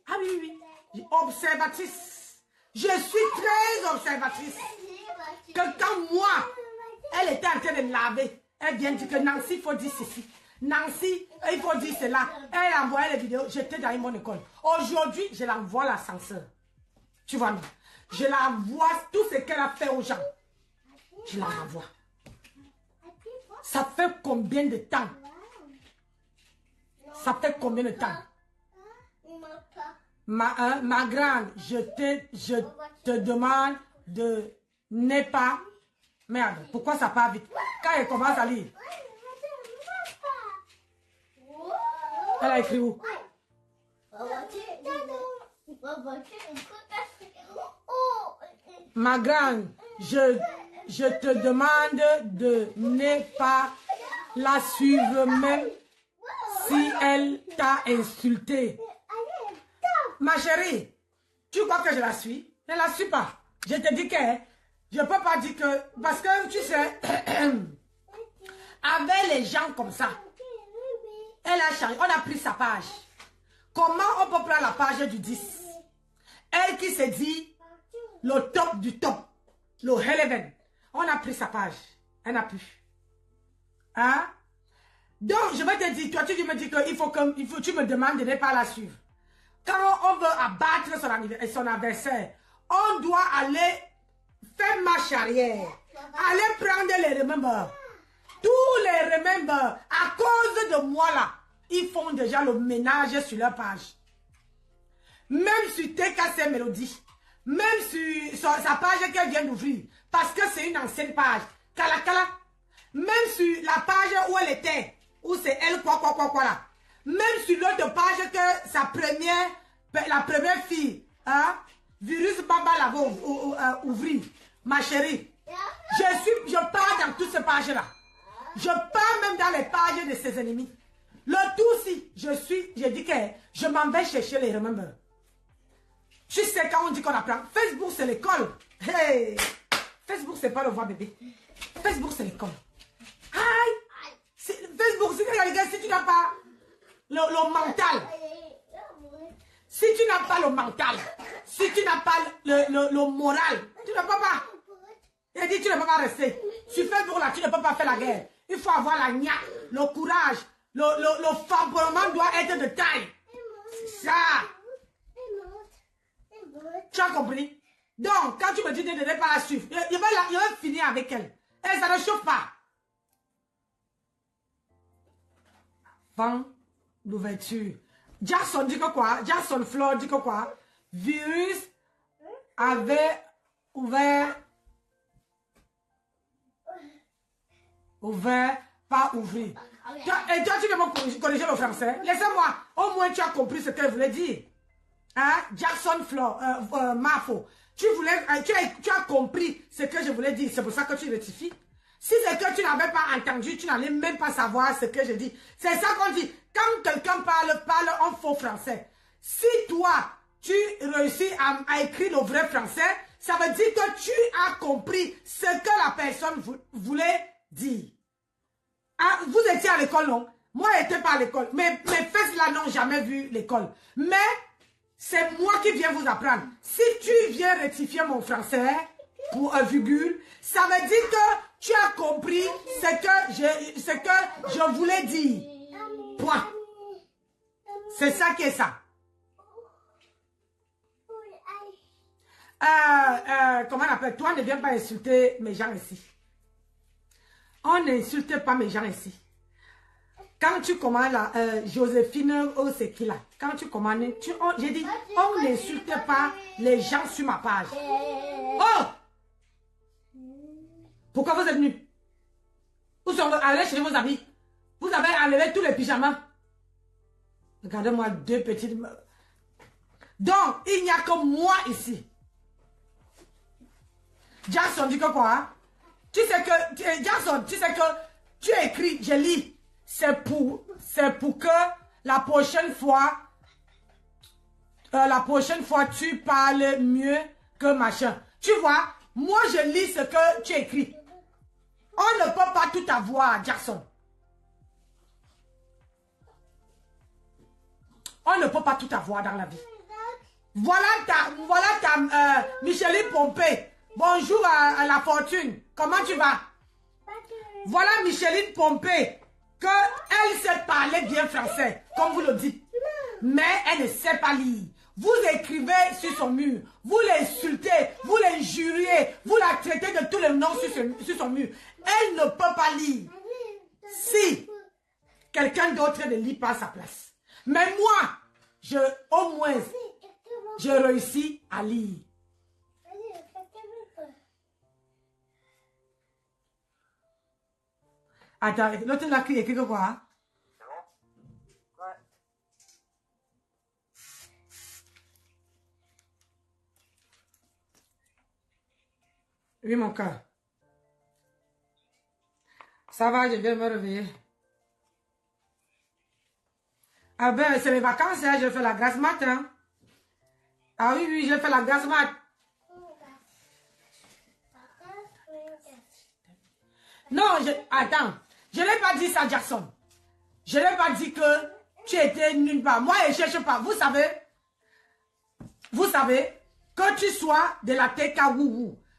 Ah oui, oui, oui. observatrice. Je suis très observatrice. Que quand moi, elle était en train de laver, elle vient dire que Nancy, il faut dire ceci. Nancy, il faut dire cela. Elle envoyait les vidéos. J'étais dans une bonne école. Aujourd'hui, je l'envoie l'ascenseur. Tu vois, non? Je l'envoie tout ce qu'elle a fait aux gens. Je la renvoie. Ça fait combien de temps? Ça fait combien de temps? Ma grande, je te demande de ne pas... Merde, pourquoi ça part vite? Quand elle commence à lire. Elle a écrit où? Ma grande, je te demande de ne pas la suivre même si elle t'a insulté. Ma chérie, tu crois que je la suis? Ne la suis pas. Je te dis que je ne peux pas dire que... Parce que tu sais, avec les gens comme ça, elle a changé. On a pris sa page. Comment on peut prendre la page du 10? Elle qui s'est dit le top du top, le relevant. On a pris sa page. Elle n'a plus. Hein? Donc, je vais te dire, toi, tu me dis que tu me demandes de ne pas la suivre. Quand on veut abattre son adversaire, on doit aller faire marche arrière. Aller prendre les remembers. Tous les remembers, à cause de moi là, ils font déjà le ménage sur leur page. Même sur TKC Mélodie. Même sur sa page qu'elle vient d'ouvrir. Parce que c'est une ancienne page. Kala. Même sur la page où elle était. Où c'est elle quoi là. Même sur l'autre page que la première fille, hein, Virus Baba l'avait ouvert. Ma chérie. Je pars dans toutes ces pages-là. Je pars même dans les pages de ses ennemis. Le tout si, je dis que je m'en vais chercher les remembers. Tu sais quand on dit qu'on apprend, Facebook c'est l'école. Hey! Facebook c'est pas le voir bébé. Facebook c'est l'école. Aïe! Facebook, si tu n'as pas le mental, si tu n'as pas le mental, si tu n'as pas le moral, tu ne peux pas. Il dit tu ne peux pas rester. Sur Facebook là, tu ne peux pas faire la guerre. Il faut avoir la gna, le courage, le fabrement doit être de taille. C'est ça. Tu as compris? Donc, quand tu me dis de ne pas la suivre, il va finir avec elle. Et ça ne chauffe pas. Avant l'ouverture. Jackson dit que quoi? Jackson Flore dit que quoi? Virus avait ouvert, pas ouvrir. Et toi, tu veux me corriger le français? Laissez-moi. Au moins, tu as compris ce qu'elle voulait dire. Hein? Jackson Flore, Mafo. Tu as compris ce que je voulais dire. C'est pour ça que tu rectifies. Si c'est que tu n'avais pas entendu, tu n'allais même pas savoir ce que je dis. C'est ça qu'on dit. Quand quelqu'un parle en faux français. Si toi, tu réussis à écrire le vrai français, ça veut dire que tu as compris ce que la personne voulait dire. Ah, vous étiez à l'école, non? Moi, je n'étais pas à l'école. Mes fesses là n'ont jamais vu l'école. Mais c'est moi qui viens vous apprendre. Si tu viens rectifier mon français pour un virgule, ça veut dire que tu as compris ce que je voulais dire. Point. C'est ça qui est ça. Comment on appelle? Toi, ne viens pas insulter mes gens ici. On n'insulte pas mes gens ici. Quand tu commandes là, Joséphine, oh c'est qui là? Quand tu commandes, j'ai dit, on n'insulte pas les gens sur ma page. Oh! Pourquoi vous êtes venus? Où sont vous allez chez vos amis? Vous avez enlevé tous les pyjamas. Regardez-moi deux petites... Donc, il n'y a que moi ici. Jackson dit que quoi? Hein? Tu sais que... Jackson, tu sais que tu écris, je lis. C'est pour que la prochaine fois, tu parles mieux que machin. Tu vois, moi je lis ce que tu écris. On ne peut pas tout avoir, Jackson. On ne peut pas tout avoir dans la vie. Voilà ta Micheline Pompé. Bonjour à la fortune. Comment tu vas? Voilà Micheline Pompé. Que elle sait parler bien français, comme vous le dites. Mais elle ne sait pas lire. Vous écrivez sur son mur. Vous l'insultez, vous l'injuriez, vous la traitez de tous les noms sur son mur. Elle ne peut pas lire. Si quelqu'un d'autre ne lit pas à sa place. Mais moi, au moins, je réussis à lire. Attends, l'autre là qui écrit quoi? Oui, mon cœur. Ça va, je viens me réveiller. Ah ben, c'est les vacances, hein, je fais la grasse mat. Hein. Ah oui, oui, je fais la grasse mat. Non, attends. Je n'ai pas dit ça, Jackson. Je n'ai pas dit que tu étais nulle part. Moi, je ne cherche pas. Vous savez, que tu sois de la TK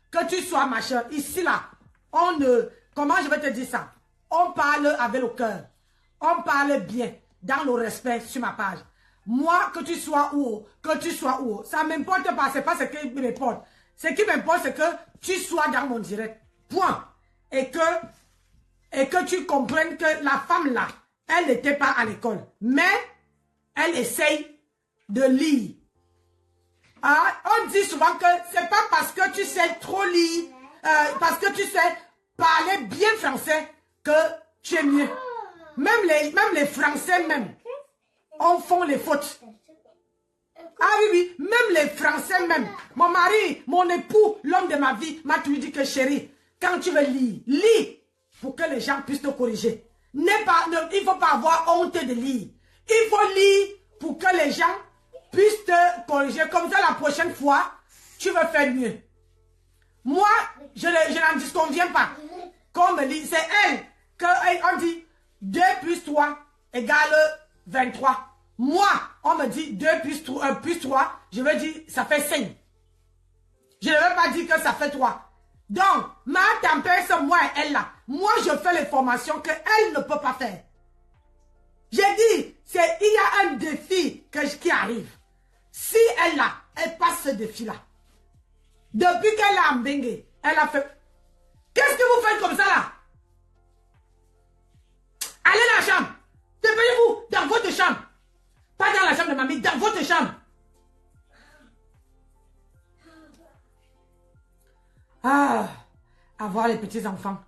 que tu sois machin, ici là, on ne... Comment je vais te dire ça? On parle avec le cœur. On parle bien, dans le respect sur ma page. Moi, que tu sois où, ça ne m'importe pas, c'est pas ce qui m'importe. Ce qui m'importe, c'est que tu sois dans mon direct. Point. Et que tu comprennes que la femme là, elle n'était pas à l'école. Mais, elle essaye de lire. Ah, on dit souvent que c'est pas parce que tu sais trop lire, parce que tu sais parler bien français que tu es mieux. Même les Français même, on font les fautes. Ah oui, oui, même les Français même. Mon mari, mon époux, l'homme de ma vie, m'a toujours dit que chérie, quand tu veux lire, lis pour que les gens puissent te corriger. Il ne faut pas avoir honte de lire. Il faut lire pour que les gens puissent te corriger. Comme ça, la prochaine fois, tu vas faire mieux. Moi, je n'en disconviens pas. Comme c'est elle qu'on dit 2 plus 3 égale 23. Moi, on me dit 2 plus 3, je veux dire, ça fait 5. Je ne veux pas dire que ça fait 3. Donc, ma tempête, c'est moi et elle là. Moi, je fais les formations qu'elle ne peut pas faire. J'ai dit, il y a un défi qui arrive. Si elle là, elle passe ce défi-là. Depuis qu'elle a Mbenge, elle a fait... Qu'est-ce que vous faites comme ça là? Allez dans la chambre. Dépêchez-vous dans votre chambre. Pas dans la chambre de mamie, dans votre chambre. Ah, avoir les petits-enfants.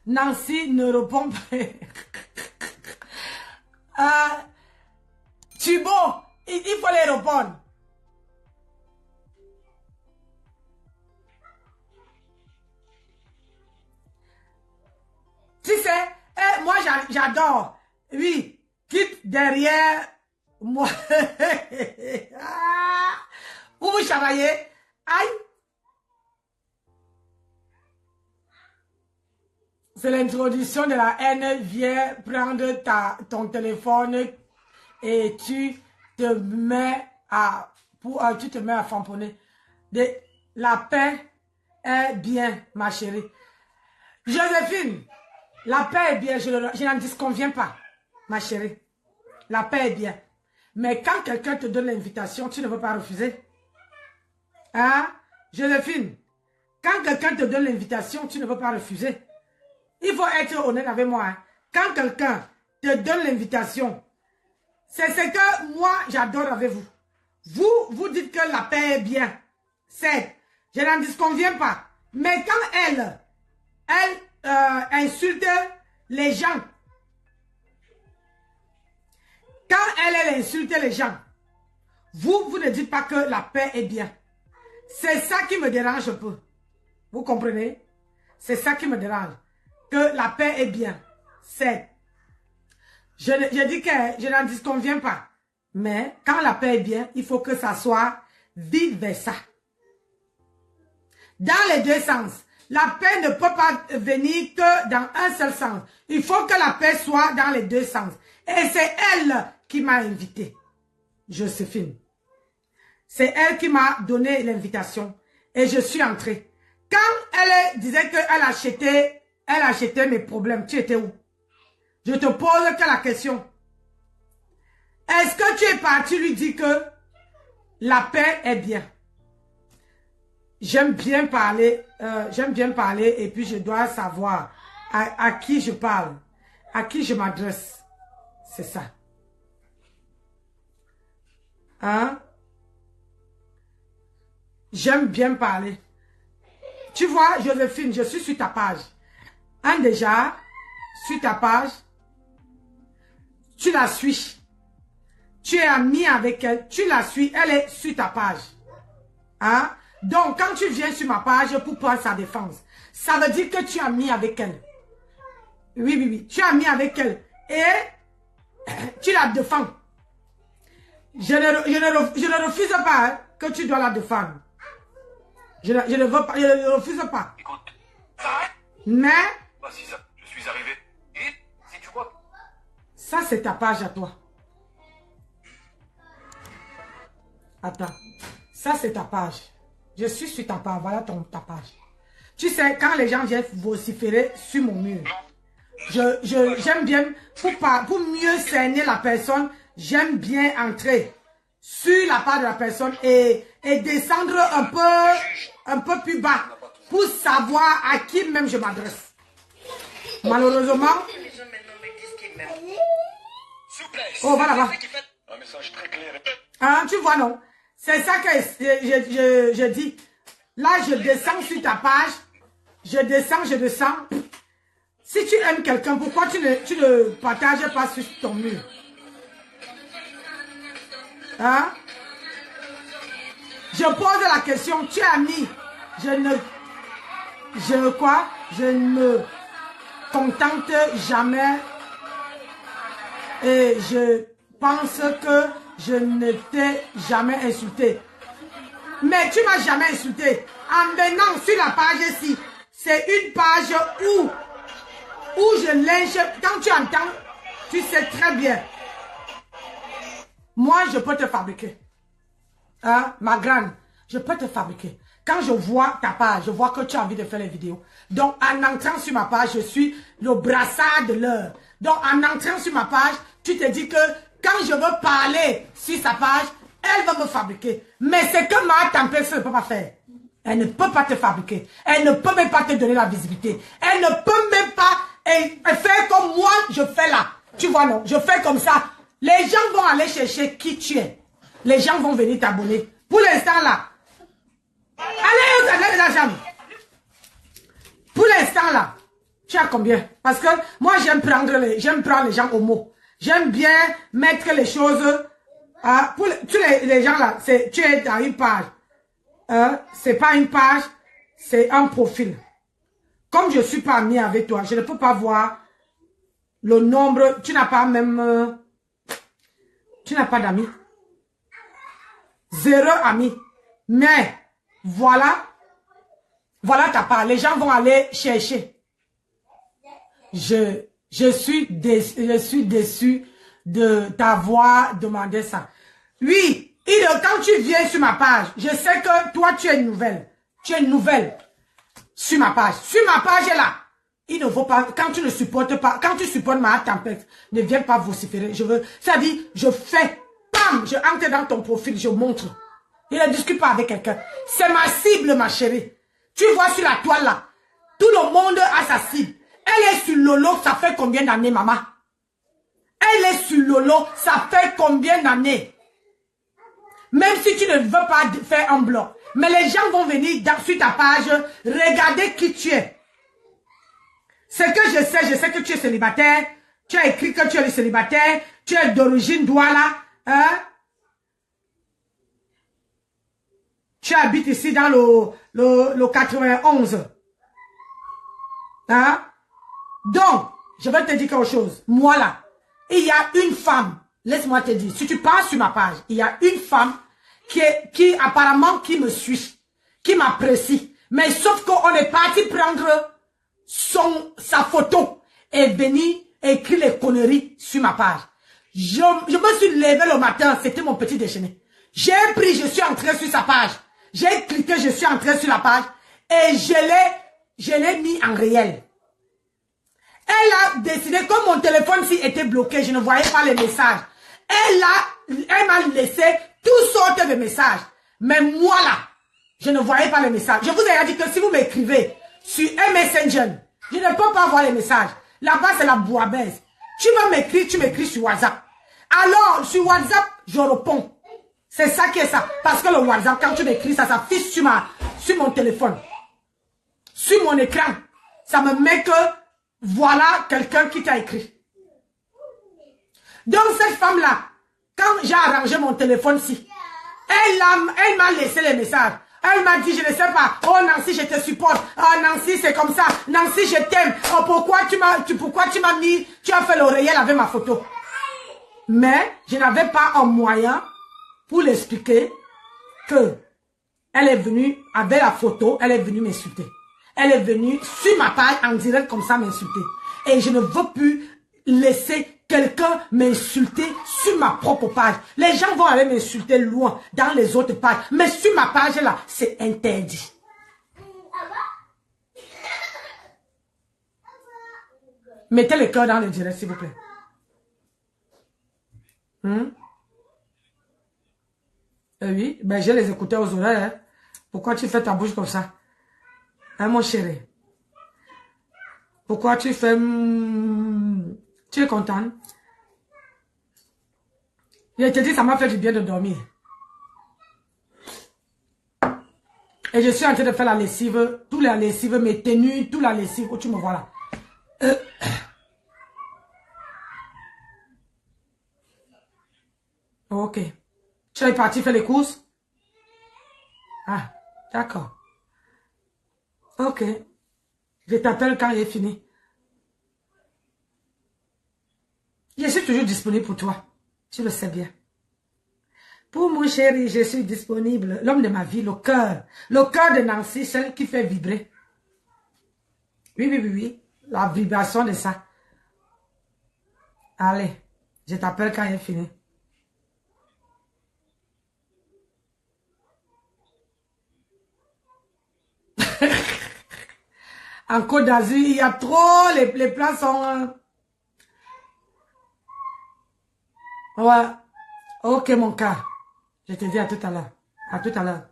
Nancy ne répond pas. Thibaut, il faut les répondre. Tu sais, moi j'adore. Oui, quitte derrière moi. Vous vous chamaillez. Aïe. C'est l'introduction de la haine. Viens prendre ton téléphone et tu te mets à famponner. La paix est bien, ma chérie. Joséphine, la paix est bien, je n'en disconviens pas, ma chérie. La paix est bien. Mais quand quelqu'un te donne l'invitation, tu ne veux pas refuser. Hein? Joséphine, quand quelqu'un te donne l'invitation, tu ne veux pas refuser. Il faut être honnête avec moi. Hein. Quand quelqu'un te donne l'invitation, c'est ce que moi j'adore avec vous. Vous dites que la paix est bien. C'est, je n'en disconviens pas. Mais quand elle insulte les gens, quand elle insulte les gens, vous ne dites pas que la paix est bien. C'est ça qui me dérange un peu. Vous comprenez? C'est ça qui me dérange. Que la paix est bien. C'est... Je dis que je n'en disconviens pas. Mais quand la paix est bien, il faut que ça soit vice versa. Dans les deux sens. La paix ne peut pas venir que dans un seul sens. Il faut que la paix soit dans les deux sens. Et c'est elle qui m'a invité. Joséphine. C'est elle qui m'a donné l'invitation. Et je suis entrée. Quand elle disait qu'elle achetait mes problèmes, tu étais où? Je te pose que la question. Est-ce que tu es parti lui dire que la paix est bien? J'aime bien parler et puis je dois savoir à qui je parle, à qui je m'adresse. C'est ça. Hein? J'aime bien parler. Tu vois, Joséphine, je suis sur ta page. Déjà, sur ta page, tu la suis. Tu es amie avec elle, tu la suis, elle est sur ta page. Hein? Donc, quand tu viens sur ma page pour prendre sa défense, ça veut dire que tu es amie avec elle. Oui, oui, oui, tu es amie avec elle. Et tu la défends. Je ne refuse pas hein, que tu dois la défendre. Je ne veux pas, je ne refuse pas. Écoute, mais... voici ça, je suis arrivé. Et si tu vois... Ça, c'est ta page à toi. Attends. Ça, c'est ta page. Je suis sur ta page. Voilà ta page. Tu sais, quand les gens viennent vociférer sur mon mur, j'aime bien, pour mieux cerner la personne, j'aime bien entrer sur la page de la personne et descendre un peu plus bas pour savoir à qui même je m'adresse. Malheureusement... Oh, voilà. Un message très clair. Hein, tu vois, non? C'est ça que je dis. Là, je descends sur ta page. Je descends. Si tu aimes quelqu'un, pourquoi tu ne partages pas sur ton mur? Hein? Je pose la question, tu es ami. Je ne me contente jamais. Et je pense que je ne t'ai jamais insulté. Mais tu m'as jamais insulté. En venant sur la page ici, c'est une page où je lynche. Quand tu entends, tu sais très bien. Moi, je peux te fabriquer. Hein, ma grande, je peux te fabriquer. Quand je vois ta page, je vois que tu as envie de faire les vidéos. Donc, en entrant sur ma page, je suis le brassard de l'heure. Donc, en entrant sur ma page, tu te dis que quand je veux parler sur sa page, elle va me fabriquer. Mais c'est que ma tempête ne peut pas faire. Elle ne peut pas te fabriquer. Elle ne peut même pas te donner la visibilité. Elle ne peut même pas faire comme moi, je fais là. Tu vois, non? Je fais comme ça. Les gens vont aller chercher qui tu es. Les gens vont venir t'abonner. Pour l'instant, là. Allez, la jambe. Pour l'instant, là. Tu as combien? Parce que moi, j'aime prendre les gens au mot. J'aime bien mettre les choses. Pour tous les gens là, tu es dans une page. C'est pas une page, c'est un profil. Comme je suis pas ami avec toi, je ne peux pas voir le nombre. Tu n'as pas même. Tu n'as pas d'amis. 0 amis. Mais voilà ta part. Les gens vont aller chercher. Je suis déçu de t'avoir demandé ça. Oui, quand tu viens sur ma page, je sais que toi, tu es nouvelle. Tu es nouvelle sur ma page. Sur ma page, là, il ne faut pas, quand tu ne supportes pas, quand tu supportes ma tempête, ne viens pas vociférer. C'est-à-dire, je fais, pam, je entre dans ton profil, je montre. Je ne discute pas avec quelqu'un. C'est ma cible, ma chérie. Tu vois sur la toile, là, tout le monde a sa cible. Elle est sur Lolo, ça fait combien d'années, maman? Elle est sur Lolo, ça fait combien d'années? Même si tu ne veux pas faire un bloc. Mais les gens vont venir sur ta page, regarder qui tu es. Ce que je sais que tu es célibataire. Tu as écrit que tu es célibataire. Tu es d'origine Douala. Hein? Tu habites ici dans le 91. Hein? Donc, je vais te dire quelque chose. Moi là, il y a une femme, laisse-moi te dire, si tu passes sur ma page, il y a une femme qui apparemment qui me suit, qui m'apprécie. Mais sauf qu'on est parti prendre sa photo et venir écrire les conneries sur ma page. Je me suis levé le matin, c'était mon petit déjeuner. J'ai pris, je suis entré sur sa page. J'ai cliqué, je suis entré sur la page et je l'ai mis en réel. Elle a décidé, comme mon téléphone-ci était bloqué, je ne voyais pas les messages. Elle m'a laissé toutes sortes de messages. Mais moi là, je ne voyais pas les messages. Je vous ai dit que si vous m'écrivez sur un Messenger, je ne peux pas voir les messages. Là-bas, c'est la bouillabaisse. Tu veux m'écrire, tu m'écris sur WhatsApp. Alors, sur WhatsApp, je réponds. C'est ça qui est ça. Parce que le WhatsApp, quand tu m'écris, ça s'affiche sur mon téléphone. Sur mon écran. Ça me met que voilà quelqu'un qui t'a écrit. Donc, cette femme-là, quand j'ai arrangé mon téléphone-ci, elle m'a laissé les messages. Elle m'a dit, je ne sais pas. Oh Nancy, je te supporte. Oh Nancy, c'est comme ça. Nancy, je t'aime. Oh, pourquoi tu m'as mis, tu as fait l'oreiller avec ma photo. Mais je n'avais pas un moyen pour l'expliquer que elle est venue avec la photo, elle est venue m'insulter. Elle est venue sur ma page en direct comme ça m'insulter. Et je ne veux plus laisser quelqu'un m'insulter sur ma propre page. Les gens vont aller m'insulter loin dans les autres pages. Mais sur ma page là, c'est interdit. Mettez le cœur dans le direct, s'il vous plaît. Oui, ben j'ai les écouteurs aux oreilles. Hein. Pourquoi tu fais ta bouche comme ça? Hein, mon chéri? Pourquoi tu fais... Tu es content? Je te dis, ça m'a fait du bien de dormir. Et je suis en train de faire la lessive, toute la lessive, mes tenues, toute la lessive, où tu me vois là. Ok. Tu es parti faire les courses? Ah, d'accord. Ok. Je t'appelle quand il est fini. Je suis toujours disponible pour toi. Tu le sais bien. Pour mon chéri, je suis disponible. L'homme de ma vie, le cœur. Le cœur de Nancy, celle qui fait vibrer. Oui. La vibration de ça. Allez, je t'appelle quand il est fini. En Côte d'Azur, il y a trop, les plats sont... Ouais. Ok, mon cas. Je te dis à tout à l'heure. À tout à l'heure.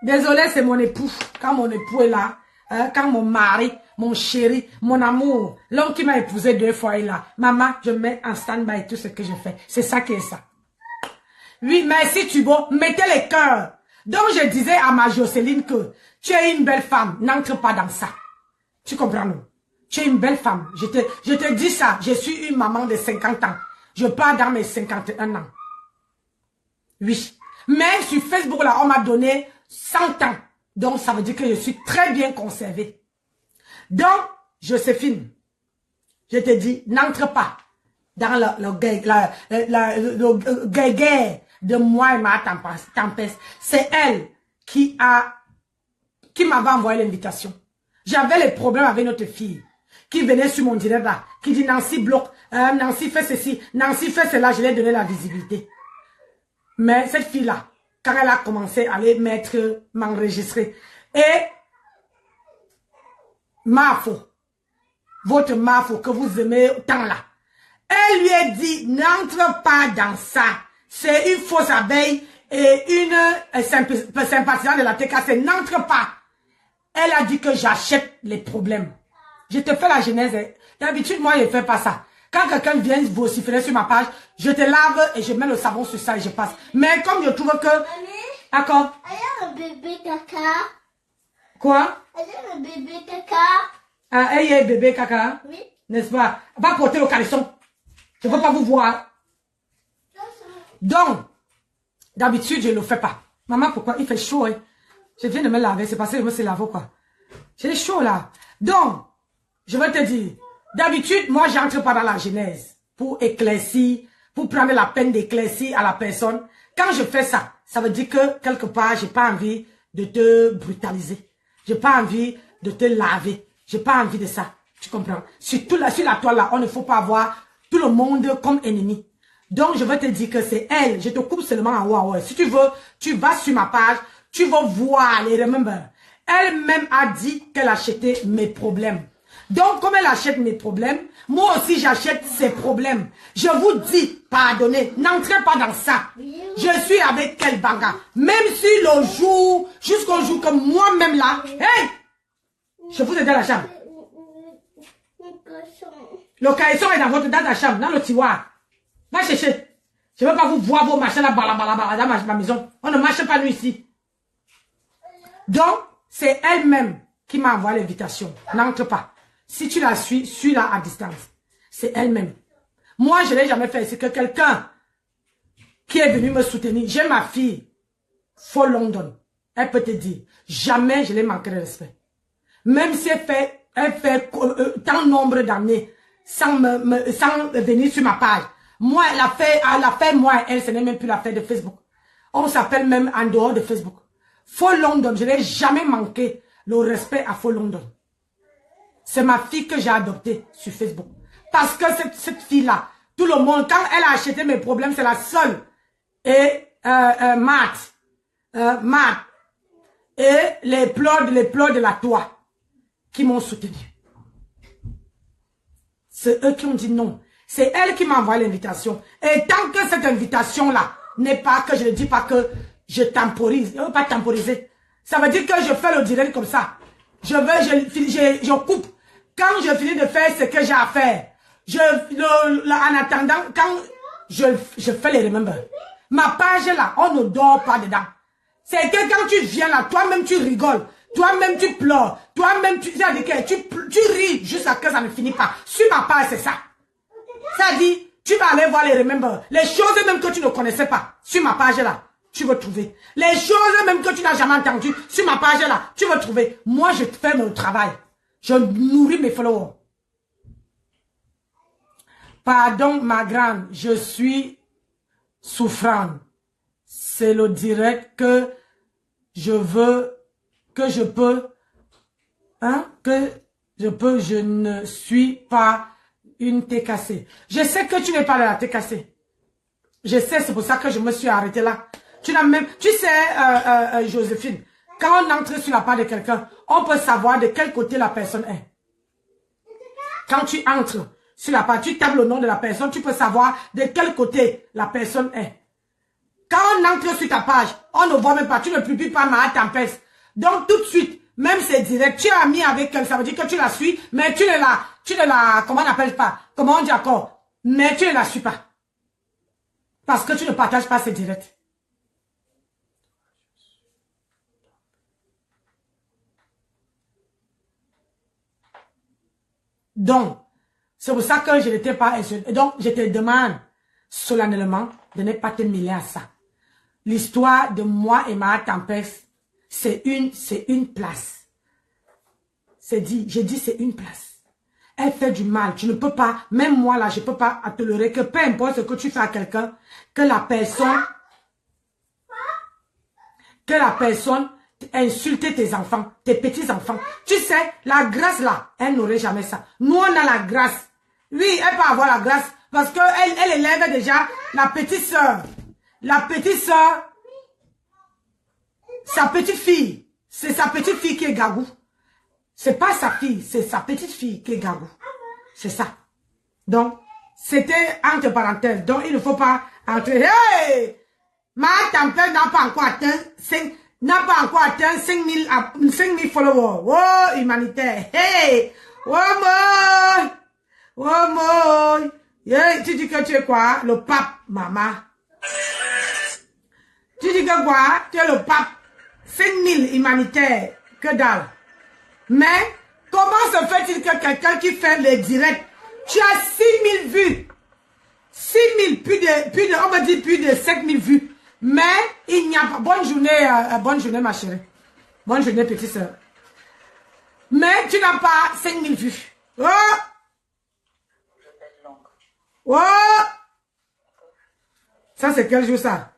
Désolé, c'est mon époux. Quand mon époux est là, hein, quand mon mari, mon chéri, mon amour, l'homme qui m'a épousé 2 fois est là. Maman, je mets en stand-by tout ce que je fais. C'est ça qui est ça. Oui, merci Thubault. Mettez les cœurs. Donc, je disais à ma Jocelyne que tu es une belle femme. N'entre pas dans ça. Tu comprends, non? Tu es une belle femme. Je te dis ça. Je suis une maman de 50 ans. Je pars dans mes 51 ans. Oui. Mais sur Facebook, là, on m'a donné 100 ans. Donc, ça veut dire que je suis très bien conservée. Donc, Joséphine, je te dis, n'entre pas dans le guerre de moi et ma tempête. C'est elle qui m'avait envoyé l'invitation. J'avais les problèmes avec notre fille qui venait sur mon direct là, qui dit Nancy bloque, Nancy fait ceci, Nancy fait cela, je lui ai donné la visibilité. Mais cette fille-là, quand elle a commencé à aller m'enregistrer, et Mafo, votre Mafo que vous aimez tant là, elle lui a dit, n'entre pas dans ça. C'est une fausse abeille et une sympathisante de la TKC. N'entre pas. Elle a dit que j'achète les problèmes. Je te fais la genèse. D'habitude, moi, je ne fais pas ça. Quand quelqu'un vient vociférer sur ma page, je te lave et je mets le savon sur ça et je passe. Mais comme je trouve que... D'accord. Elle a un bébé caca. Quoi? Elle a un bébé caca. Ah, elle est bébé caca? Oui. N'est-ce pas? Va porter le caleçon. Je ne veux pas vous voir. Donc, d'habitude, je ne le fais pas. Maman, pourquoi? Il fait chaud, hein? Je viens de me laver, c'est parce que je me suis lavé, quoi. J'ai chaud, là. Donc, je vais te dire, d'habitude, moi, j'entre pas dans la genèse pour éclaircir, pour prendre la peine d'éclaircir à la personne. Quand je fais ça, ça veut dire que, quelque part, j'ai pas envie de te brutaliser. J'ai pas envie de te laver. J'ai pas envie de ça. Tu comprends? Sur la toile, là, on ne faut pas avoir tout le monde comme ennemi. Donc, je vais te dire que c'est elle. Je te coupe seulement en Huawei. Si tu veux, tu vas sur ma page, tu vas voir les remember. Elle-même a dit qu'elle achetait mes problèmes. Donc, comme elle achète mes problèmes, moi aussi j'achète ses problèmes. Je vous dis, pardonnez, n'entrez pas dans ça. Je suis avec quel banga. Même si le jour, jusqu'au jour que moi-même là, hey, je vous ai dans la chambre. Le caïsson est dans ta chambre, dans le tiroir. Va chercher. Je ne veux pas vous voir vos machins là, dans ma maison. On ne marche pas nous ici. Donc, c'est elle-même qui m'a envoyé l'invitation. N'entre pas. Si tu la suis, suis-la à distance. C'est elle-même. Moi, je ne l'ai jamais fait. C'est que quelqu'un qui est venu me soutenir. J'ai ma fille, For London. Elle peut te dire, jamais je l'ai manqué de respect. Même si elle fait tant nombre d'années sans venir sur ma page. Moi, elle a fait moi et elle, ce n'est même plus l'affaire de Facebook. On s'appelle même en dehors de Facebook. For London, je n'ai jamais manqué le respect à For London. C'est ma fille que j'ai adoptée sur Facebook. Parce que cette fille-là, tout le monde, quand elle a acheté mes problèmes, c'est la seule. Et Matt, et les pleurs de la toit qui m'ont soutenu. C'est eux qui ont dit non. C'est elle qui m'a envoyé l'invitation. Et tant que cette invitation-là n'est pas, que je ne dis pas que je temporise. Je ne veux pas temporiser. Ça veut dire que je fais le direct comme ça. Je coupe. Quand je finis de faire ce que j'ai à faire, en attendant, quand je fais les remember. Ma page là, on ne dort pas dedans. C'est que quand tu viens là, toi-même tu rigoles. Toi-même tu pleures. Toi-même tu ris jusqu'à ce que ça ne finit pas. Sur ma page, c'est ça. Ça dit, tu vas aller voir les remember. Les choses même que tu ne connaissais pas. Sur ma page là, tu vas trouver. Les choses même que tu n'as jamais entendues. Sur ma page là, tu vas trouver. Moi, je fais mon travail. Je nourris mes followers. Pardon, ma grande, je suis souffrante. C'est le direct que je veux, que je peux, je ne suis pas une TKC. Je sais que tu n'es pas de la TKC. Je sais, c'est pour ça que je me suis arrêtée là. Tu sais, Joséphine, quand on entre sur la part de quelqu'un, on peut savoir de quel côté la personne est. Quand tu entres sur la part, tu tapes le nom de la personne, tu peux savoir de quel côté la personne est. Quand on entre sur ta page, on ne voit même pas, tu ne publies pas ma tempête. Donc tout de suite, même c'est direct, tu es ami avec elle, ça veut dire que tu la suis, mais tu ne la, comment on appelle pas, comment on dit encore, mais tu ne la suis pas. Parce que tu ne partages pas ces directs. Donc, c'est pour ça que je n'étais pas... Donc, je te demande solennellement de ne pas te mêler à ça. L'histoire de moi et ma tempête, c'est une place. C'est dit, j'ai dit c'est une place. Elle fait du mal. Tu ne peux pas, même moi là, je ne peux pas tolérer que peu importe ce que tu fais à quelqu'un, que la personne insulte tes enfants, tes petits-enfants. Tu sais, la grâce là, elle n'aurait jamais ça. Nous, on a la grâce. Oui, elle peut avoir la grâce parce qu'elle élève déjà la petite sœur. La petite sœur, sa petite fille. C'est sa petite fille qui est gagou. C'est pas sa fille, c'est sa petite fille qui est gagou. C'est ça. Donc, c'était entre parenthèses. Donc, il ne faut pas entrer. Hey! Ma tempête n'a pas encore atteint 5000 followers. Oh, humanitaire. Hey! Oh, moi! Oh, moi! Yeah, tu dis que tu es quoi? Le pape, maman. Tu dis que quoi? Tu es le pape. 5000 humanitaires. Que dalle. Mais, comment se fait-il que quelqu'un qui fait les directs, tu as 6000 vues, 6000, on va dire plus de 5000 vues, mais il n'y a pas, bonne journée ma chérie, bonne journée petite soeur, mais tu n'as pas 5000 vues, oh, oh, ça c'est quel jour ça?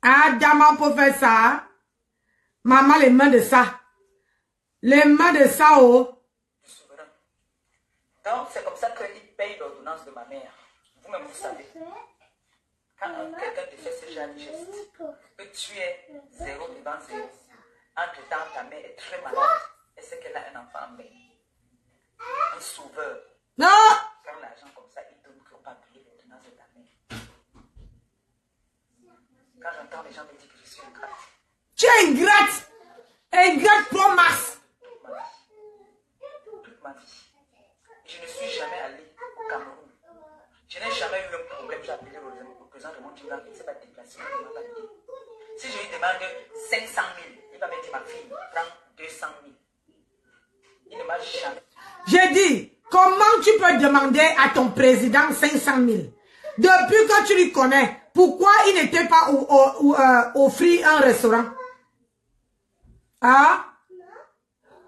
Ah, Dama, pour faire ça. Maman, les mains de ça. Les mains de ça, oh. Du souverain. Donc, c'est comme ça qu'il paye l'ordonnance de ma mère. Vous-même, vous savez. Quand quelqu'un te fait ce genre de geste, que tu es 0 devant 0. Entre-temps, ta mère est très malade. Et c'est qu'elle a un enfant en main. Un sauveur. Non! Quand l'argent comme ça, il donne qu'il ne faut pas payer l'ordonnance de ta mère. Quand j'entends les gens me dire que je suis ingrate. Tu es ingrate! Ingrate pro max! Toute ma vie. Je ne suis jamais allé au Cameroun. Je n'ai jamais eu un problème. J'ai appelé le président de mon Djibouti, il ne s'est pas déplacé. Si je lui demande 500 000, il va me dire ma fille, prends 200 000. Il ne m'a jamais. J'ai dit, comment tu peux demander à ton président 500 000? Depuis que tu lui connais, pourquoi il n'était pas offrir un restaurant? Hein?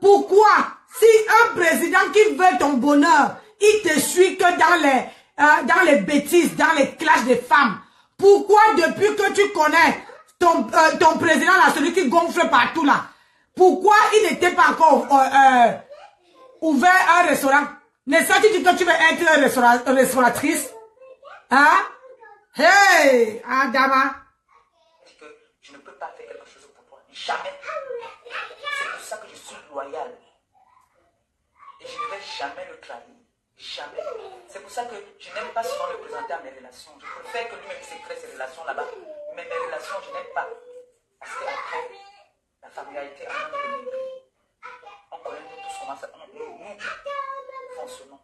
Pourquoi, si un président qui veut ton bonheur, il te suit que dans les bêtises, dans les clashs des femmes, pourquoi depuis que tu connais ton président, là, celui qui gonfle partout là, pourquoi il n'était pas encore ouvert un restaurant? N'est-ce pas tu dis que tu veux être restauratrice? Hein? Hey, Adama. Je dis que je ne peux pas faire quelque chose pour toi. Jamais. C'est pour ça que je suis loyal. Et je ne vais jamais le trahir. Jamais. C'est pour ça que je n'aime pas souvent le présenter à mes relations. Je préfère que lui-même s'écrée ces relations là-bas. Mais mes relations, je n'aime pas. Parce qu'après, la familiarité a un peu de mépris. On connaît nous tous comment ça. Nous fonctionnons.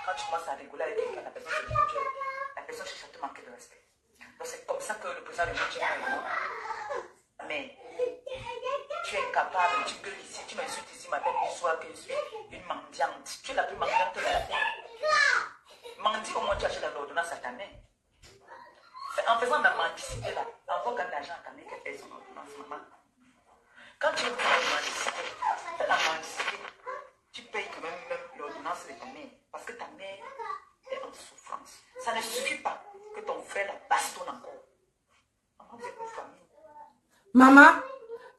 Quand tu commences à rigoler avec quelqu'un, la personne se dit que la personne cherche à te manquer de respect. Donc c'est comme ça que le président de mon mais tu es incapable, tu gueules ici, tu m'insultes ici, ma belle histoire que je suis une mendiante. Tu es la plus mendiante de la terre. Mendier, au moins tu achètes l'ordonnance à ta mère. En faisant de la mendicité là, envoie quand l'argent à ta mère qu'elle paye son ordonnance, maman. Quand tu veux faire la mendicité, fais la mendicité, tu payes quand même l'ordonnance de ta mère. Parce que ta mère est en souffrance. Ça ne suffit pas que ton frère la bastonne encore. Maman, vous êtes une famille. Maman,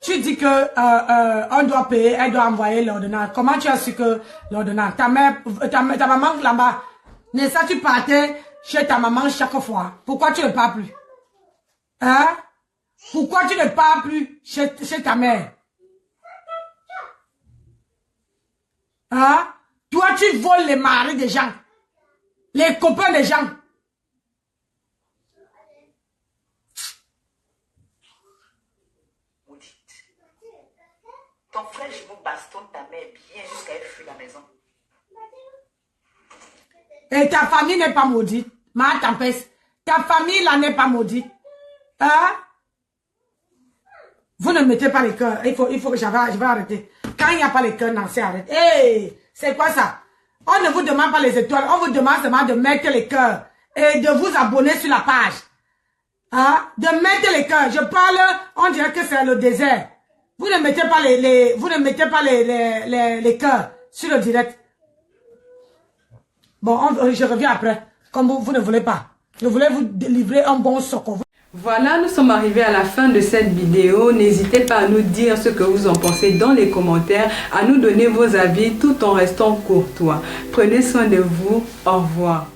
tu dis que on doit payer, elle doit envoyer l'ordonnance. Comment tu as su que l'ordonnance? Ta maman là-bas, n'est-ce pas tu partais chez ta maman chaque fois? Pourquoi tu ne pars plus? Hein? Pourquoi tu ne pars plus chez ta mère? Hein? Toi, tu voles les maris des gens, les copains des gens. Ton frère, je vous bastonne ta mère bien jusqu'à elle fuir la maison. Et ta famille n'est pas maudite. Ma tempête. Ta famille là n'est pas maudite. Hein? Vous ne mettez pas les cœurs. Il faut que je vais arrêter. Quand il n'y a pas les cœurs, non, c'est arrêté. Hey, c'est quoi ça? On ne vous demande pas les étoiles. On vous demande seulement de mettre les cœurs. Et de vous abonner sur la page. Hein? De mettre les cœurs. Je parle, on dirait que c'est le désert. Vous ne mettez pas les cœurs sur le direct. Bon, je reviens après. Comme vous ne voulez pas. Je voulais vous livrer un bon soco. Voilà, nous sommes arrivés à la fin de cette vidéo. N'hésitez pas à nous dire ce que vous en pensez dans les commentaires, à nous donner vos avis tout en restant courtois. Prenez soin de vous. Au revoir.